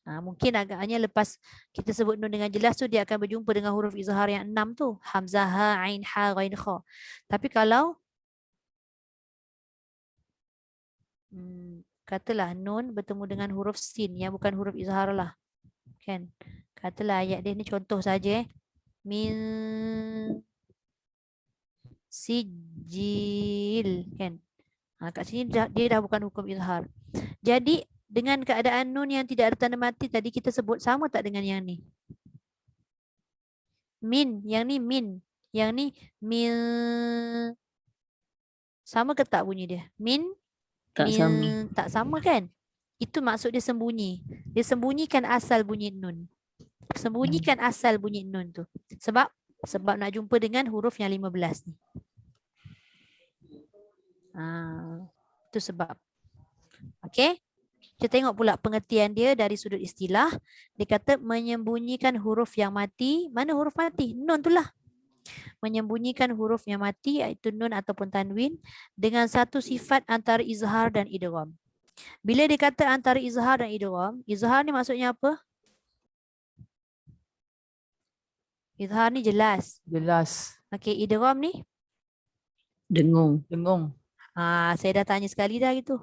Mungkin agaknya lepas kita sebut nun dengan jelas tu dia akan berjumpa dengan huruf izhar yang 6 tu. Hamzah, ha, ain, ha, ghain, kha. Tapi kalau katalah nun bertemu dengan huruf sin yang bukan huruf izhar lah. Kan? Katalah ayat dia ni contoh saja. Min sijil. Kan? Kat sini dia dah bukan hukum izhar. Jadi dengan keadaan nun yang tidak ada tanda mati tadi kita sebut sama tak dengan yang ni? Min, yang ni min. Yang ni min. Sama ke tak bunyi dia? Min? Tak min, sama. tak sama kan? Itu maksud dia sembunyi. Dia sembunyikan asal bunyi nun. Sembunyikan asal bunyi nun tu. Sebab nak jumpa dengan huruf yang 15 ni. Itu sebab. Okey. Kita tengok pula pengertian dia dari sudut istilah. Dia kata menyembunyikan huruf yang mati. Mana huruf mati? Nun tu lah. Menyembunyikan huruf yang mati iaitu nun ataupun tanwin dengan satu sifat antara izhar dan idgham. Bila dia kata antara izhar dan idgham, izhar ni maksudnya apa? Izhar ni jelas. Jelas. Okey, idgham ni? Dengung. Dengung. Saya dah tanya sekali dah gitu.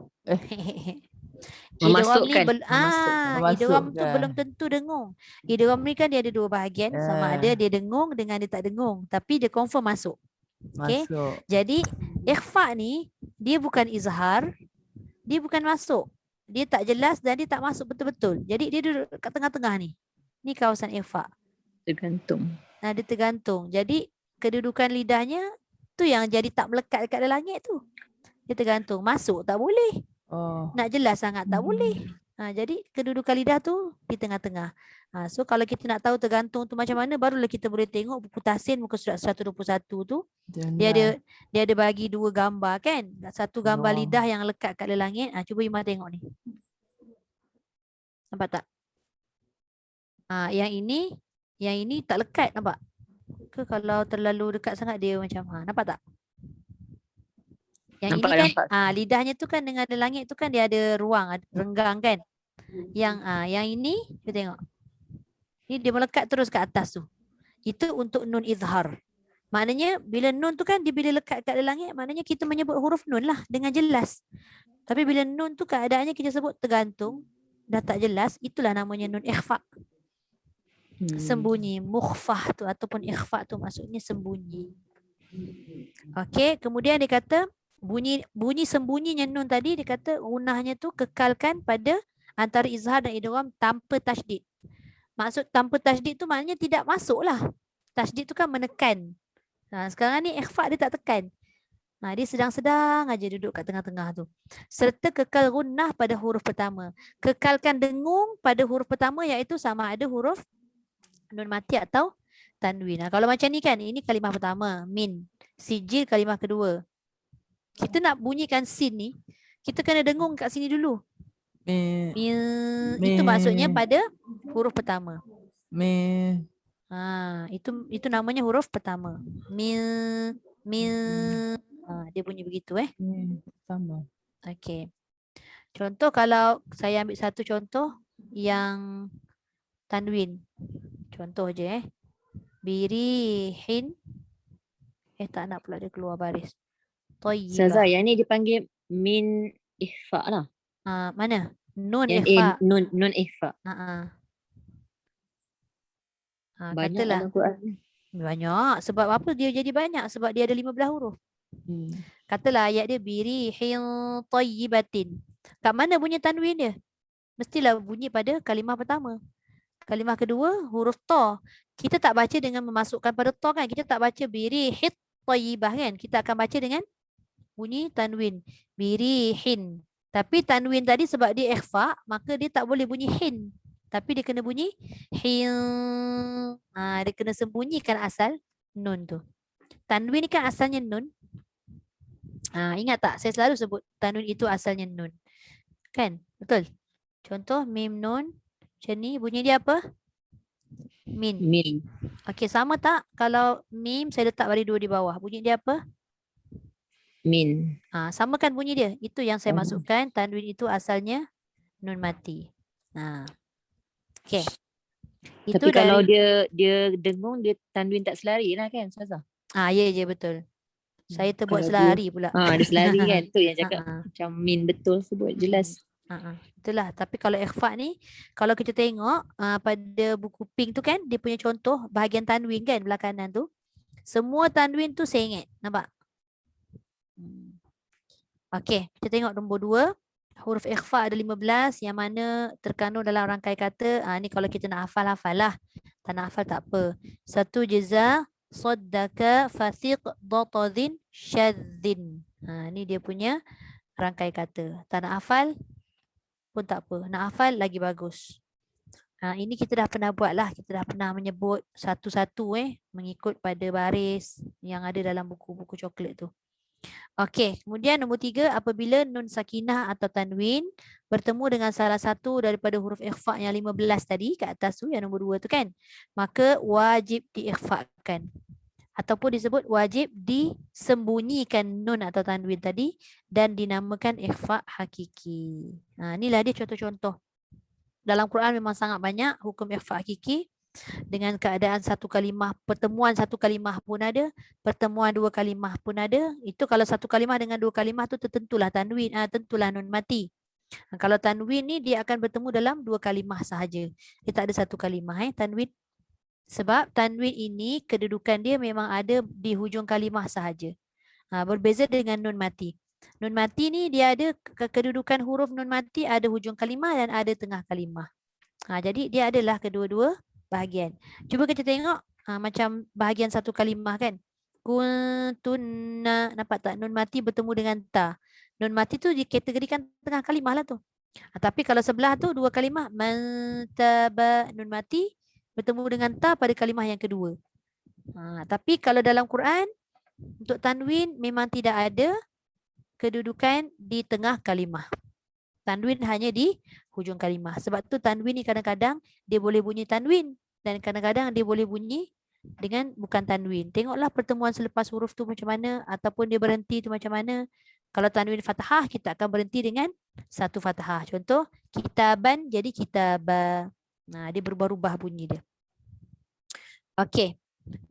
Memasukkan. Idgham tu Memasukkan. belum tentu dengung. Idgham ni kan dia ada dua bahagian, sama ada dia dengung dengan dia tak dengung, tapi dia confirm masuk. Okey. Masuk. Jadi ikhfa ni dia bukan izhar, dia bukan masuk. Dia tak jelas dan dia tak masuk betul-betul. Jadi dia duduk kat tengah-tengah ni. Ni kawasan ikhfa. Tergantung. Dia tergantung. Jadi kedudukan lidahnya tu yang jadi tak melekat dekat langit tu. Dia tergantung. Masuk tak boleh. Oh. Nak jelas sangat tak boleh. Jadi kedudukan lidah tu di tengah-tengah. So kalau kita nak tahu tergantung tu macam mana, barulah kita boleh tengok buku tahsin muka surat 121 tu. Dia ada bagi dua gambar kan. Satu gambar Oh. lidah yang lekat kat langit. Cuba Imah tengok ni. Nampak tak? Yang ini tak lekat, nampak? Ke kalau terlalu dekat sangat dia macam nampak tak? Yang Nampak, ini kan nampak. lidahnya tu kan dengan ada langit tu kan dia ada ruang, ada renggang kan. Yang ini kita tengok. Ni dia melekat terus ke atas tu. Itu untuk nun izhar. Maknanya bila nun tu kan dia bila lekat kat langit, maknanya kita menyebut huruf nun lah dengan jelas. Tapi bila nun tu keadaannya kita sebut tergantung, dah tak jelas, itulah namanya nun ikhfa. Sembunyi, mukhfah tu ataupun ikhfa tu maksudnya sembunyi. Okey, kemudian dia kata bunyi sembunyinya nun tadi, dia kata gunahnya tu kekalkan pada antara izhar dan idgham tanpa tasydid. Maksud tanpa tasydid tu maknanya tidak masuk lah. Tasydid tu kan menekan. Sekarang ni ikhfa dia tak tekan. Dia sedang-sedang aja duduk kat tengah-tengah tu. Serta kekal gunnah pada huruf pertama. Kekalkan dengung pada huruf pertama iaitu sama ada huruf nun mati atau tanwin. Kalau macam ni kan, ini kalimah pertama, min. Sijil kalimah kedua. Kita nak bunyikan sin ni, kita kena dengung kat sini dulu. Itu maksudnya pada huruf pertama. Itu namanya huruf pertama. Dia bunyi begitu Sama. Okey. Contoh kalau saya ambil satu contoh yang tanwin. Contoh je Birihin. Tak nak pula dia keluar baris. Ustazah, yang ni dipanggil min ikhfa lah. Mana? Nun Yang ikhfa. Nun ikhfa. Banyak Katalah. dalam Quran. Banyak. Sebab apa dia jadi banyak? Sebab dia ada 15 huruf. Katalah ayat dia birihin tayyibatin. Kat mana bunyi tanwin dia? Mestilah bunyi pada kalimah pertama. Kalimah kedua huruf ta. Kita tak baca dengan memasukkan pada ta kan. Kita tak baca birihit tayyibah kan. Kita akan baca dengan bunyi tanwin. Birihin. Tapi tanwin tadi sebab dia ikhfa, maka dia tak boleh bunyi hin. Tapi dia kena bunyi hin. Dia kena sembunyikan asal nun tu. Tanwin ni kan asalnya nun. Ingat tak? Saya selalu sebut tanwin itu asalnya nun. Kan? Betul? Contoh mim nun Macam ni bunyi dia apa? Min. Min. Okey, sama tak kalau mim saya letak baris 2 di bawah? Bunyi dia apa? Min. Sama kan bunyi dia? Itu yang saya Oh. masukkan. Tanwin itu asalnya nun mati. Okey. Itu Tapi kalau dari dia dengung, dia tanwin tak selari lah kan Ustazah? ya je betul. Saya terbuat Kalau selari pula. dia selari kan. Tu yang cakap Ha, ha. macam min betul sebut jelas. Itulah. Tapi kalau ikhfa ni, kalau kita tengok pada buku pink tu kan, dia punya contoh bahagian tanwin kan belah kanan tu. Semua tanwin tu sengit. Nampak? Okey, kita tengok nombor 2. Huruf ikhfa ada 15 yang mana terkandung dalam rangkai kata. Ni kalau kita nak hafal lah. Tak nak hafal tak apa. 1 jaza saddaka fathiq datadhin syadzin. Ni dia punya rangkai kata. Tak nak hafal pun tak apa. Nak hafal lagi bagus. Ini kita dah pernah buat lah. Kita dah pernah menyebut satu-satu mengikut pada baris yang ada dalam buku-buku coklat tu. Okey, kemudian nombor 3, apabila nun sakinah atau tanwin bertemu dengan salah satu daripada huruf ikhfa yang 15 tadi kat atas tu, yang nombor 2 tu kan, maka wajib diikhfakan. Ataupun disebut wajib disembunyikan nun atau tanwin tadi dan dinamakan ikhfa hakiki. Inilah dia contoh-contoh. Dalam Quran memang sangat banyak hukum ikhfa hakiki. Dengan keadaan satu kalimah, pertemuan satu kalimah pun ada, pertemuan 2 kalimah pun ada. Itu kalau satu kalimah dengan 2 kalimah tu tertentulah tanwin, tentulah nun mati. Kalau tanwin ni dia akan bertemu dalam 2 kalimah sahaja. Dia tak ada satu kalimah tanwin. Sebab tanwin ini kedudukan dia memang ada di hujung kalimah sahaja. Berbeza dengan nun mati. Nun mati ni dia ada kedudukan huruf nun mati ada hujung kalimah dan ada tengah kalimah. Jadi dia adalah kedua-dua bahagian. Cuba kita tengok macam bahagian satu kalimah kan. Kuntunna, nampak tak nun mati bertemu dengan ta. Nun mati tu dikategorikan tengah kalimah lah tu. Tapi kalau sebelah tu 2 kalimah, mantaba, nun mati bertemu dengan ta pada kalimah yang kedua. Tapi kalau dalam Quran untuk tanwin memang tidak ada kedudukan di tengah kalimah. Tanwin hanya di hujung kalimah. Sebab tu tanwin ni kadang-kadang dia boleh bunyi tanwin dan kadang-kadang dia boleh bunyi dengan bukan tanwin. Tengoklah pertemuan selepas huruf tu macam mana ataupun dia berhenti tu macam mana. Kalau tanwin fathah kita akan berhenti dengan satu fathah. Contoh kitaban jadi kitabah. Dia berubah-ubah bunyi dia. Okey.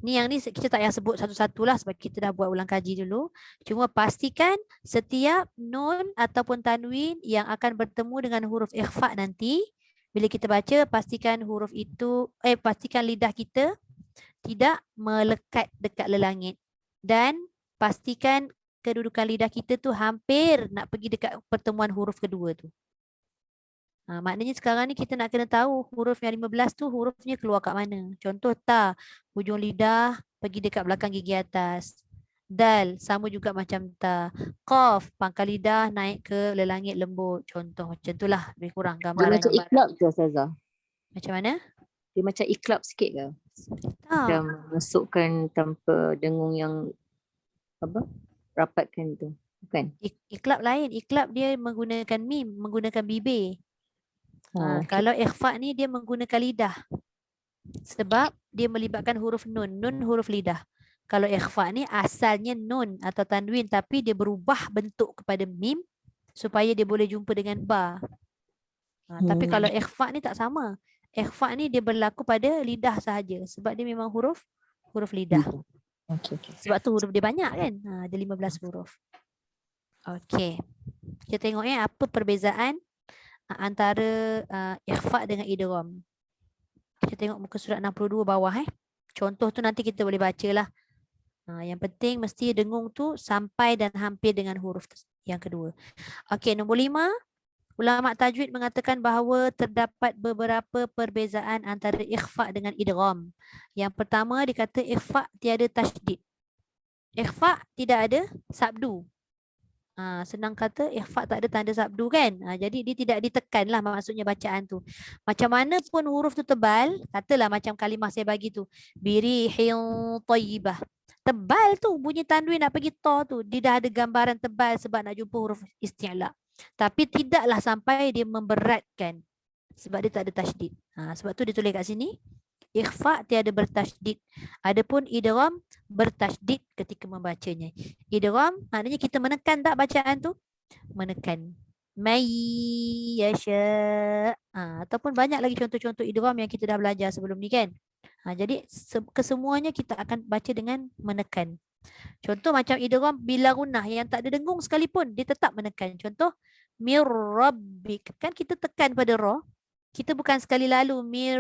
Ni yang ni kita tak payah sebut satu-satulah sebab kita dah buat ulang kaji dulu. Cuma pastikan setiap nun ataupun tanwin yang akan bertemu dengan huruf ikhfa nanti bila kita baca pastikan huruf itu pastikan lidah kita tidak melekat dekat lelangit dan pastikan kedudukan lidah kita tu hampir nak pergi dekat pertemuan huruf kedua tu. Maknanya sekarang ni kita nak kena tahu huruf yang 15 tu hurufnya keluar kat mana. Contoh ta, hujung lidah pergi dekat belakang gigi atas. Dal, sama juga macam ta. Qaf, pangkal lidah naik ke lelangit lembut. Contoh macam itulah lebih kurang Dia gambaran. macam iklab ke Ustazah? Macam mana? Dia macam iklab sikit ke? Macam masukkan tanpa dengung yang rapatkan tu. Bukan? Iklab lain. Iklab dia menggunakan mim, menggunakan bibir. Kalau ikhfa ni dia menggunakan lidah. Sebab dia melibatkan huruf nun. Nun huruf lidah. Kalau ikhfa ni asalnya nun atau tanwin tapi dia berubah bentuk kepada mim supaya dia boleh jumpa dengan ba. Tapi kalau ikhfa ni tak sama. Ikhfa ni dia berlaku pada lidah sahaja sebab dia memang huruf lidah. Okay. Sebab tu huruf dia banyak kan. Ada 15 huruf. Okey. Kita tengok apa perbezaan antara ikhfa dengan idgham. Kita tengok muka surat 62 bawah Contoh tu nanti kita boleh bacalah. Yang penting mesti dengung tu sampai dan hampir dengan huruf yang kedua. Okey, nombor 5. Ulama tajwid mengatakan bahawa terdapat beberapa perbezaan antara ikhfa dengan idgham. Yang pertama dikata ikhfa tiada tasydid. Ikhfa tidak ada sabdu. Senang kata ikhfa tak ada tanda sabdu kan. Jadi dia tidak ditekan lah maksudnya bacaan tu. Macam mana pun huruf tu tebal, katalah macam kalimah saya bagi tu, birihil tayyibah. Tebal tu bunyi tanwin nak pergi ta tu. Dia dah ada gambaran tebal sebab nak jumpa huruf isti'la. Tapi tidaklah sampai dia memberatkan. sebab dia tak ada tasydid. Sebab tu dia tulis kat sini ikhfa tiada bertasydid. Adapun idgham bertasydid ketika membacanya. Idgham maknanya kita menekan tak bacaan tu? Menekan. May yasha. Ataupun banyak lagi contoh-contoh idgham yang kita dah belajar sebelum ni kan. Jadi kesemuanya kita akan baca dengan menekan. Contoh macam idgham bila gunnah yang tak ada dengung sekalipun dia tetap menekan. Contoh mir rabbik, kan kita tekan pada ra. Kita bukan sekali lalu mir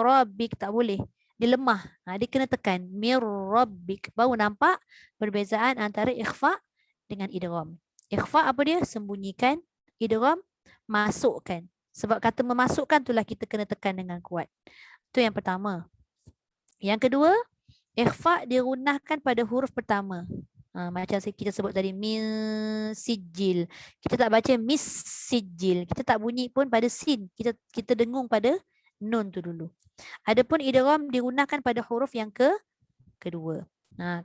rabbik tak boleh. Dia lemah. Dia kena tekan mir rabbik. Baru nampak perbezaan antara ikhfa dengan idgham. Ikhfa apa dia? Sembunyikan. Idgham masukkan. Sebab kata memasukkan itulah kita kena tekan dengan kuat. Itu yang pertama. Yang kedua, ikhfa dirunahkan pada huruf pertama. Macam kita sebut tadi min sijil. Kita tak baca mis sijil. Kita tak bunyi pun pada sin. Kita dengung pada nun tu dulu. Adapun idgham dirunahkan pada huruf yang kedua.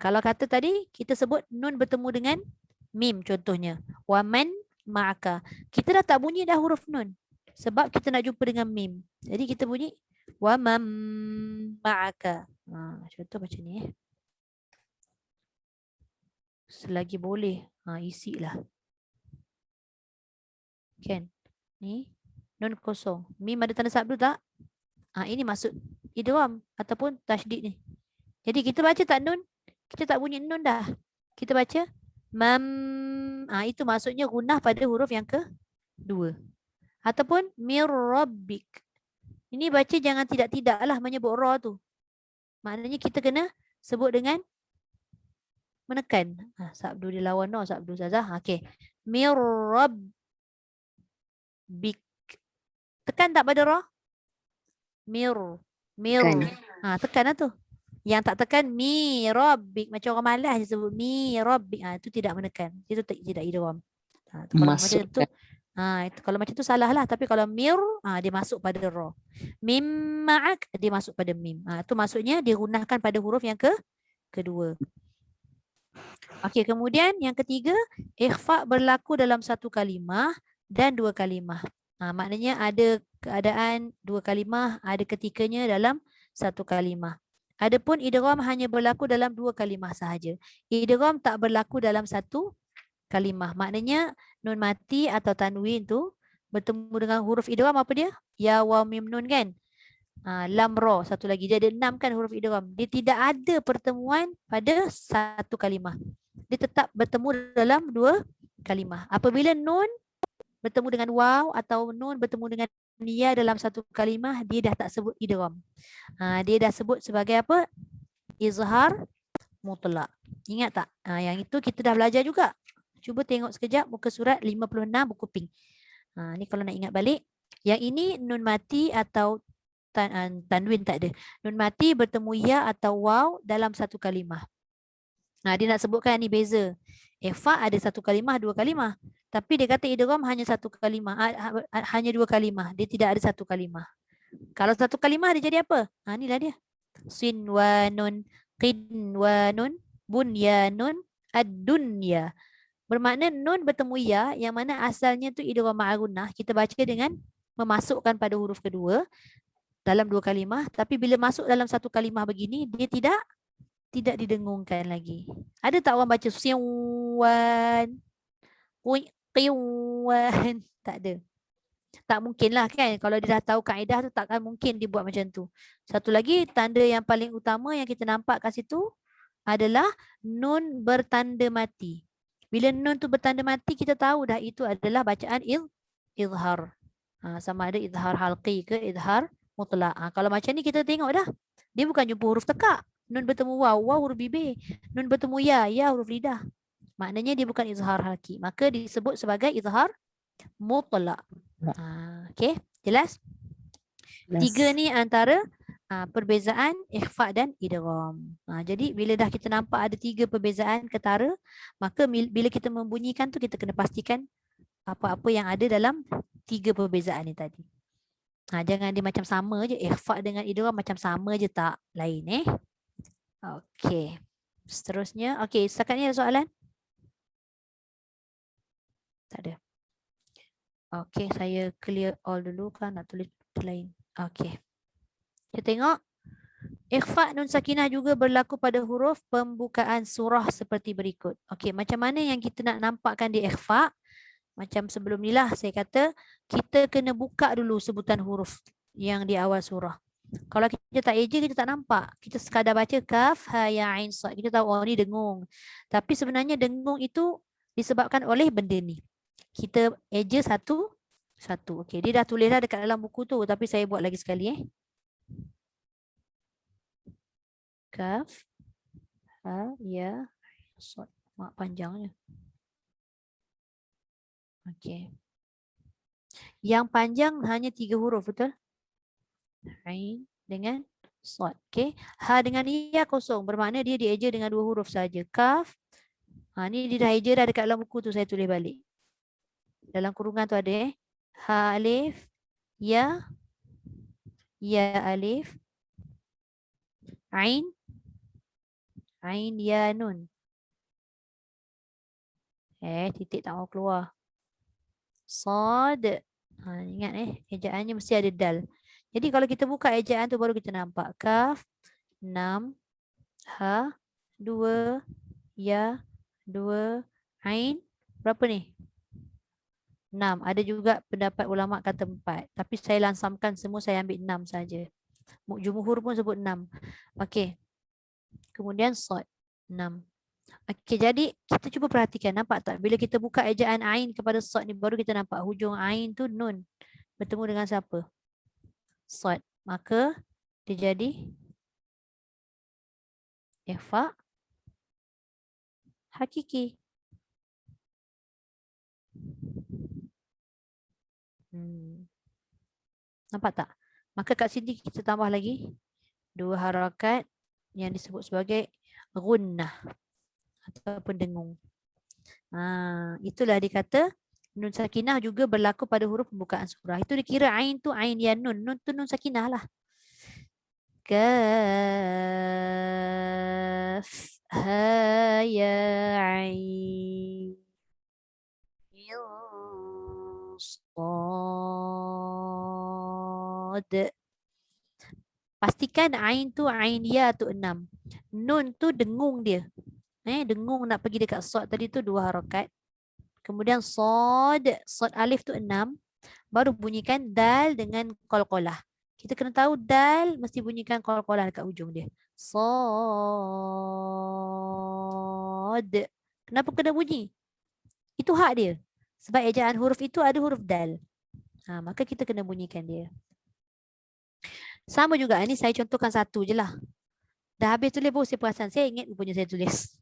Kalau kata tadi kita sebut nun bertemu dengan mim contohnya. Wa man ma'aka. Kita dah tak bunyi dah huruf nun. Sebab kita nak jumpa dengan mim. Jadi kita bunyi wa man ma'aka. Contoh macam ni. Selagi boleh, isilah. Kan? Ni nun kosong. Mim ada tanda sabdu tak? Ini maksud idgham ataupun tasydid ni. Jadi kita baca tak nun? Kita tak bunyi nun dah. Kita baca mam. Itu maksudnya gunnah pada huruf yang kedua. Ataupun mir rabbik. Ini baca jangan tidak-tidaklah menyebut ra tu. Maknanya kita kena sebut dengan menekan. Sabdu dia lawan no, sabdu Ustazah. Okey. Mir rabbik. Tekan tak pada ra? Mir. Tekan lah tu. Yang tak tekan mi rabbik. Macam orang malas je sebut mi rabbik. Itu tidak menekan. Itu tidak idgham. Kalau macam tu, kalau macam tu salah lah. Tapi kalau mir, dia masuk pada ra. Mim ma'ak, dia masuk pada mim. Itu maksudnya dia gunakan pada huruf yang kedua. Okey, kemudian yang ketiga, ikhfa berlaku dalam satu kalimah dan dua kalimah. Maknanya ada keadaan dua kalimah, ada ketikanya dalam satu kalimah. Adapun idgham hanya berlaku dalam dua kalimah sahaja. Idgham tak berlaku dalam satu kalimah. Maknanya nun mati atau tanwin tu bertemu dengan huruf idgham apa dia? Ya, waw, mim, nun kan? Lam, ra, satu lagi. Dia ada 6 kan huruf idgham. Dia tidak ada pertemuan pada satu kalimah. Dia tetap bertemu dalam dua kalimah. Apabila nun bertemu dengan waw atau nun bertemu dengan ya dalam satu kalimah, dia dah tak sebut idgham. Dia dah sebut sebagai apa? Izhar mutlak. Ingat tak? Yang itu kita dah belajar juga. Cuba tengok sekejap muka surat 56 buku pink. Ni kalau nak ingat balik. Yang ini nun mati atau tanwin tak ada. Nun mati bertemu ya atau waw dalam satu kalimah. Dia nak sebutkan ni beza. Ikhfa ada satu kalimah, dua kalimah. Tapi dia kata idgham hanya satu kalimah, hanya dua kalimah. Dia tidak ada satu kalimah. Kalau satu kalimah dia jadi apa? Inilah dia. Sinwanun, qinwanun, bunyanun, ad-dunya. Bermakna nun bertemu ya yang mana asalnya tu idgham ma'gunnah. Kita baca dengan memasukkan pada huruf kedua dalam dua kalimah. Tapi bila masuk dalam satu kalimah begini, dia tidak didengungkan lagi. Ada tak orang baca siwan, qiwan? Tak ada. Tak mungkin lah kan. Kalau dia dah tahu kaedah tu takkan mungkin dia buat macam tu. Satu lagi tanda yang paling utama yang kita nampak kat situ adalah nun bertanda mati. Bila nun tu bertanda mati, kita tahu dah itu adalah bacaan izhar. Sama ada izhar halqi ke izhar mutlak. Kalau macam ni kita tengok dah. Dia bukan jumpa huruf tekak. Nun bertemu waw, waw huruf bibir. Nun bertemu ya, ya huruf lidah. Maknanya dia bukan izhar halqi. Maka disebut sebagai izhar mutlak. Okey, jelas? Tiga ni antara perbezaan ikhfa dan idgham. Jadi bila dah kita nampak ada tiga perbezaan ketara, maka bila kita membunyikan tu kita kena pastikan apa-apa yang ada dalam tiga perbezaan ni tadi. Jangan dia macam sama je. Ikhfa dengan idgham macam sama je, tak, lain Okey. Seterusnya, okey, setakat ni ada soalan? Tak ada. Okey, saya clear all dulu kan nak tulis lain. Okey. Kita tengok. Ikhfa nun sakinah juga berlaku pada huruf pembukaan surah seperti berikut. Okey, macam mana yang kita nak nampakkan di ikhfa? Macam sebelum ni lah saya kata, kita kena buka dulu sebutan huruf yang di awal surah. Kalau kita tak eja, kita tak nampak. Kita sekadar baca kaf, ha, ya, ain, sad. Kita tahu, oh ni dengung. Tapi sebenarnya dengung itu disebabkan oleh benda ni. Kita eja satu. Okey, dia dah tulis dah dekat dalam buku tu. Tapi saya buat lagi sekali. Kaf, ha, ya, sad. Mak panjangnya. Okey. Yang panjang hanya 3 huruf, betul? Ain dengan sad. Okey. Ha dengan ya kosong. Bermakna dia dieja dengan 2 huruf saja. Kaf. Ha, ni dia dah eja dah dekat dalam buku tu, saya tulis balik. Dalam kurungan tu ada ha alif, ya alif, ain, ya nun. Titik tak mau keluar. Sad. Ha, ingat ejaannya mesti ada dal. Jadi kalau kita buka ejaan tu baru kita nampak kaf 6, ha 2, ya 2, ain berapa ni? 6. Ada juga pendapat ulama kata 4. Tapi saya lansamkan semua, saya ambil 6 saja. Jumhur pun sebut 6. Okey. Kemudian sad 6. Okey, jadi kita cuba perhatikan, nampak tak? Bila kita buka ejaan ain kepada sad ni, baru kita nampak hujung ain tu nun. Bertemu dengan siapa? Sad. Maka dia jadi ikhfa hakiki. Nampak tak? Maka kat sini kita tambah lagi 2 harakat yang disebut sebagai gunnah ataupun dengung. Itulah dikata nun sakinah juga berlaku pada huruf pembukaan surah. Itu dikira ain tu ain ya nun. Nun tu nun sakinah lah. Kaf ha ya ain sad. Pastikan ain tu ain ya tu 6. Nun tu dengung dia. Dengung nak pergi dekat sad tadi tu 2 harakat. Kemudian sad alif tu 6. Baru bunyikan dal dengan qalqalah. Kita kena tahu dal mesti bunyikan qalqalah dekat ujung dia. Sad. Kenapa kena bunyi? Itu hak dia. Sebab ejaan huruf itu ada huruf dal. Maka kita kena bunyikan dia. Sama juga, ini saya contohkan satu je lah. Dah habis tulis baru saya perasan. Saya ingat rupanya saya tulis.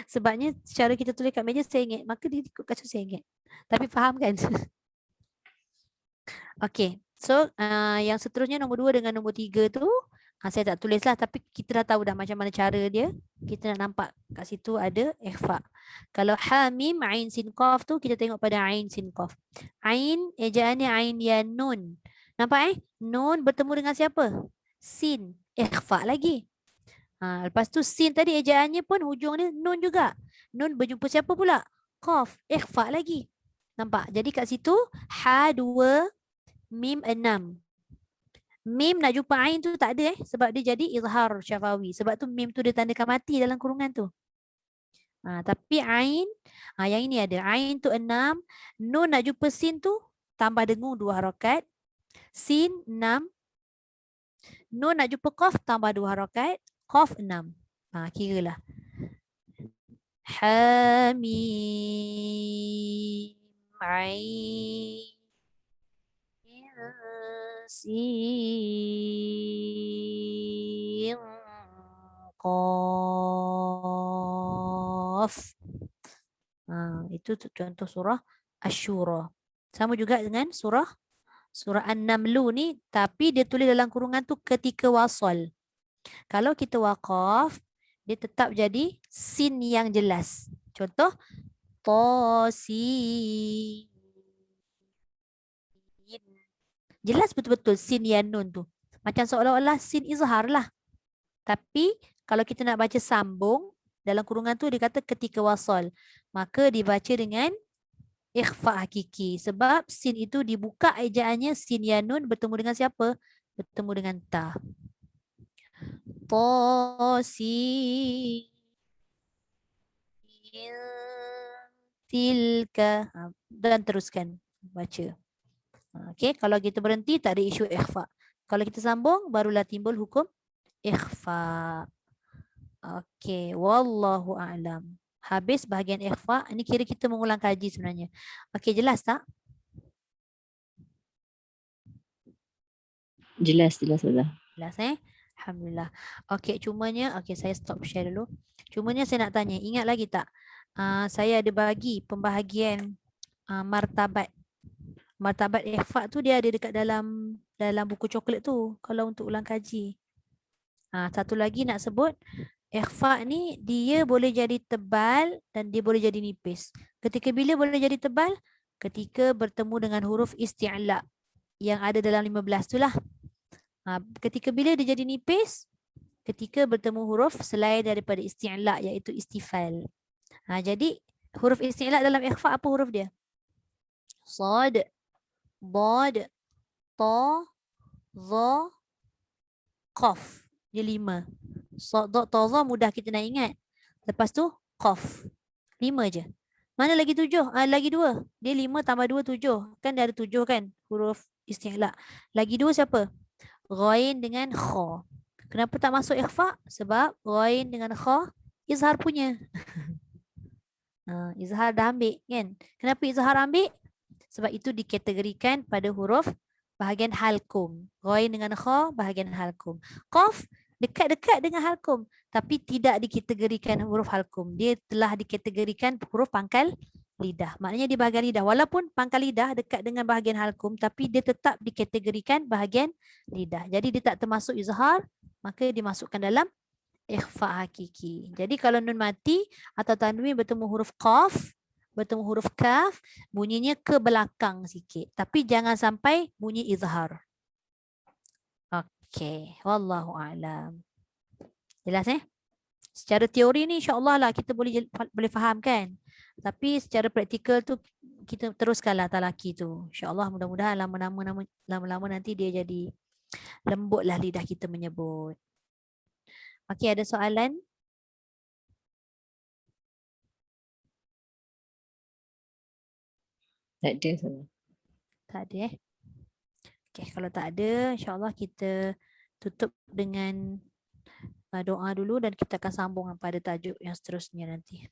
Sebabnya cara kita tulis kat meja saya ingat. Maka dia ikut kasus saya ingat. Tapi faham kan? Okey. So yang seterusnya nombor 2 dengan nombor 3 tu. Saya tak tulis lah. Tapi kita dah tahu dah macam mana cara dia. Kita nak nampak kat situ ada ikhfa. Kalau ha mim ain sin qaf tu kita tengok pada ain sin qaf. Ain ejaannya ain ya nun. Nampak nun bertemu dengan siapa? Sin. Ikhfa lagi. Lepas tu sin tadi ejaannya pun hujung dia nun juga. Nun berjumpa siapa pula? Qaf. Ikhfa lagi. Nampak? Jadi kat situ ha 2 mim 6. Mim nak jumpa ain tu tak ada sebab dia jadi izhar syafawi. Sebab tu mim tu dia tandakan mati dalam kurungan tu. Tapi ain yang ini ada. Ain tu 6. Nun nak jumpa sin tu tambah dengung 2 harakat. Sin 6. Nun nak jumpa qaf tambah 2 harakat. Qaf 6. Kiralah. Ha mim ain sin qaf. Itu contoh surah Asy-Syura. Sama juga dengan surah An-Namlu ni, tapi dia tulis dalam kurungan tu ketika wasal. Kalau kita waqaf, dia tetap jadi sin yang jelas. Contoh Tasin. Jelas betul-betul sin yang nun tu. Macam seolah-olah sin izhar lah. Tapi kalau kita nak baca sambung, dalam kurungan tu dia kata ketika wasal. Maka dibaca dengan ikhfa hakiki. Sebab sin itu dibuka ejaannya sin ya nun bertemu dengan siapa? Bertemu dengan ta. Tosin tilka. Dan teruskan baca. Okey, kalau kita berhenti tak ada isu ikhfa. Kalau kita sambung barulah timbul hukum ikhfa. Okey, wallahu a'lam. Habis bahagian ikhfa. Ini kira kita mengulang kaji sebenarnya. Okey, jelas tak? Jelas Ustazah. Jelas Alhamdulillah. Okey, cumanya saya stop share dulu. Cumanya saya nak tanya, ingat lagi tak? Saya ada bagi pembahagian martabat. Martabat ikhfa tu dia ada dekat dalam buku coklat tu kalau untuk ulang kaji. Satu lagi nak sebut, ikhfa ni dia boleh jadi tebal dan dia boleh jadi nipis. Ketika bila boleh jadi tebal? Ketika bertemu dengan huruf isti'la yang ada dalam 15 tu lah. Ketika bila dia jadi nipis? Ketika bertemu huruf selain daripada isti'la iaitu istifal. Jadi huruf isti'la dalam ikhfa apa huruf dia? Sad, Dad, Ta, Za, Qaf. Dia 5. Sad, Dad, Ta, Za mudah kita nak ingat. Lepas tu Qaf. 5 je. Mana lagi 7? Lagi 2. Dia 5 tambah 2 7. Kan dia ada 7 kan huruf isti'la. Lagi 2 siapa? Ghain dengan kha. Kenapa tak masuk ikhfa? Sebab ghain dengan kha izhar punya. Izhar dah ambil kan? Kenapa izhar ambil? Sebab itu dikategorikan pada huruf bahagian halkum. Ghain dengan kha bahagian halkum. Qaf dekat-dekat dengan halkum tapi tidak dikategorikan huruf halkum. Dia telah dikategorikan huruf pangkal lidah. Maknanya di bahagian lidah. Walaupun pangkal lidah dekat dengan bahagian halkum tapi dia tetap dikategorikan bahagian lidah. Jadi dia tak termasuk izhar, maka dimasukkan dalam ikhfa hakiki. Jadi kalau nun mati atau tanwin bertemu huruf qaf, bertemu huruf kaf, bunyinya ke belakang sikit. Tapi jangan sampai bunyi izhar. Okey, wallahu a'lam. Jelas Secara teori ni insya-Allah lah kita boleh faham kan. Tapi secara praktikal tu kita teruskanlah talaki tu. InsyaAllah mudah-mudahan lama-lama nanti dia jadi lembutlah lidah kita menyebut. Okey, ada soalan? Tak ada Ustazah. Tak ada Okey, kalau tak ada insya-Allah kita tutup dengan doa dulu dan kita akan sambung pada tajuk yang seterusnya nanti.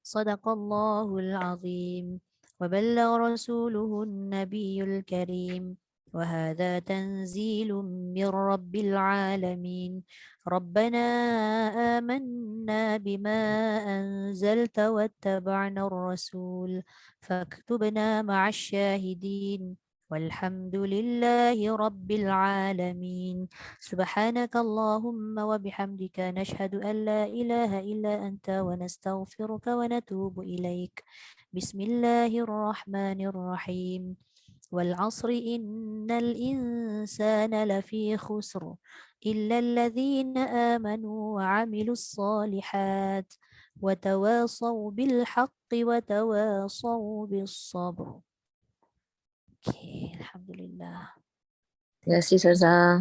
Sadaqallahul azim wa ballagha rasuluhun nabiyul karim wa hadha tanzilun min rabbil alamin. Rabbana amanna bima anzalta wattaba'na ar-rasul faktubna ma'asy syahidin. والحمد لله رب العالمين. سبحانك اللهم وبحمدك نشهد أن لا إله إلا أنت ونستغفرك ونتوب إليك. بسم الله الرحمن الرحيم. والعصر إن الإنسان لفي خسر إلا الذين آمنوا وعملوا الصالحات وتواصوا بالحق وتواصوا بالصبر. Okay, Alhamdulillah. Terima kasih Ustazah.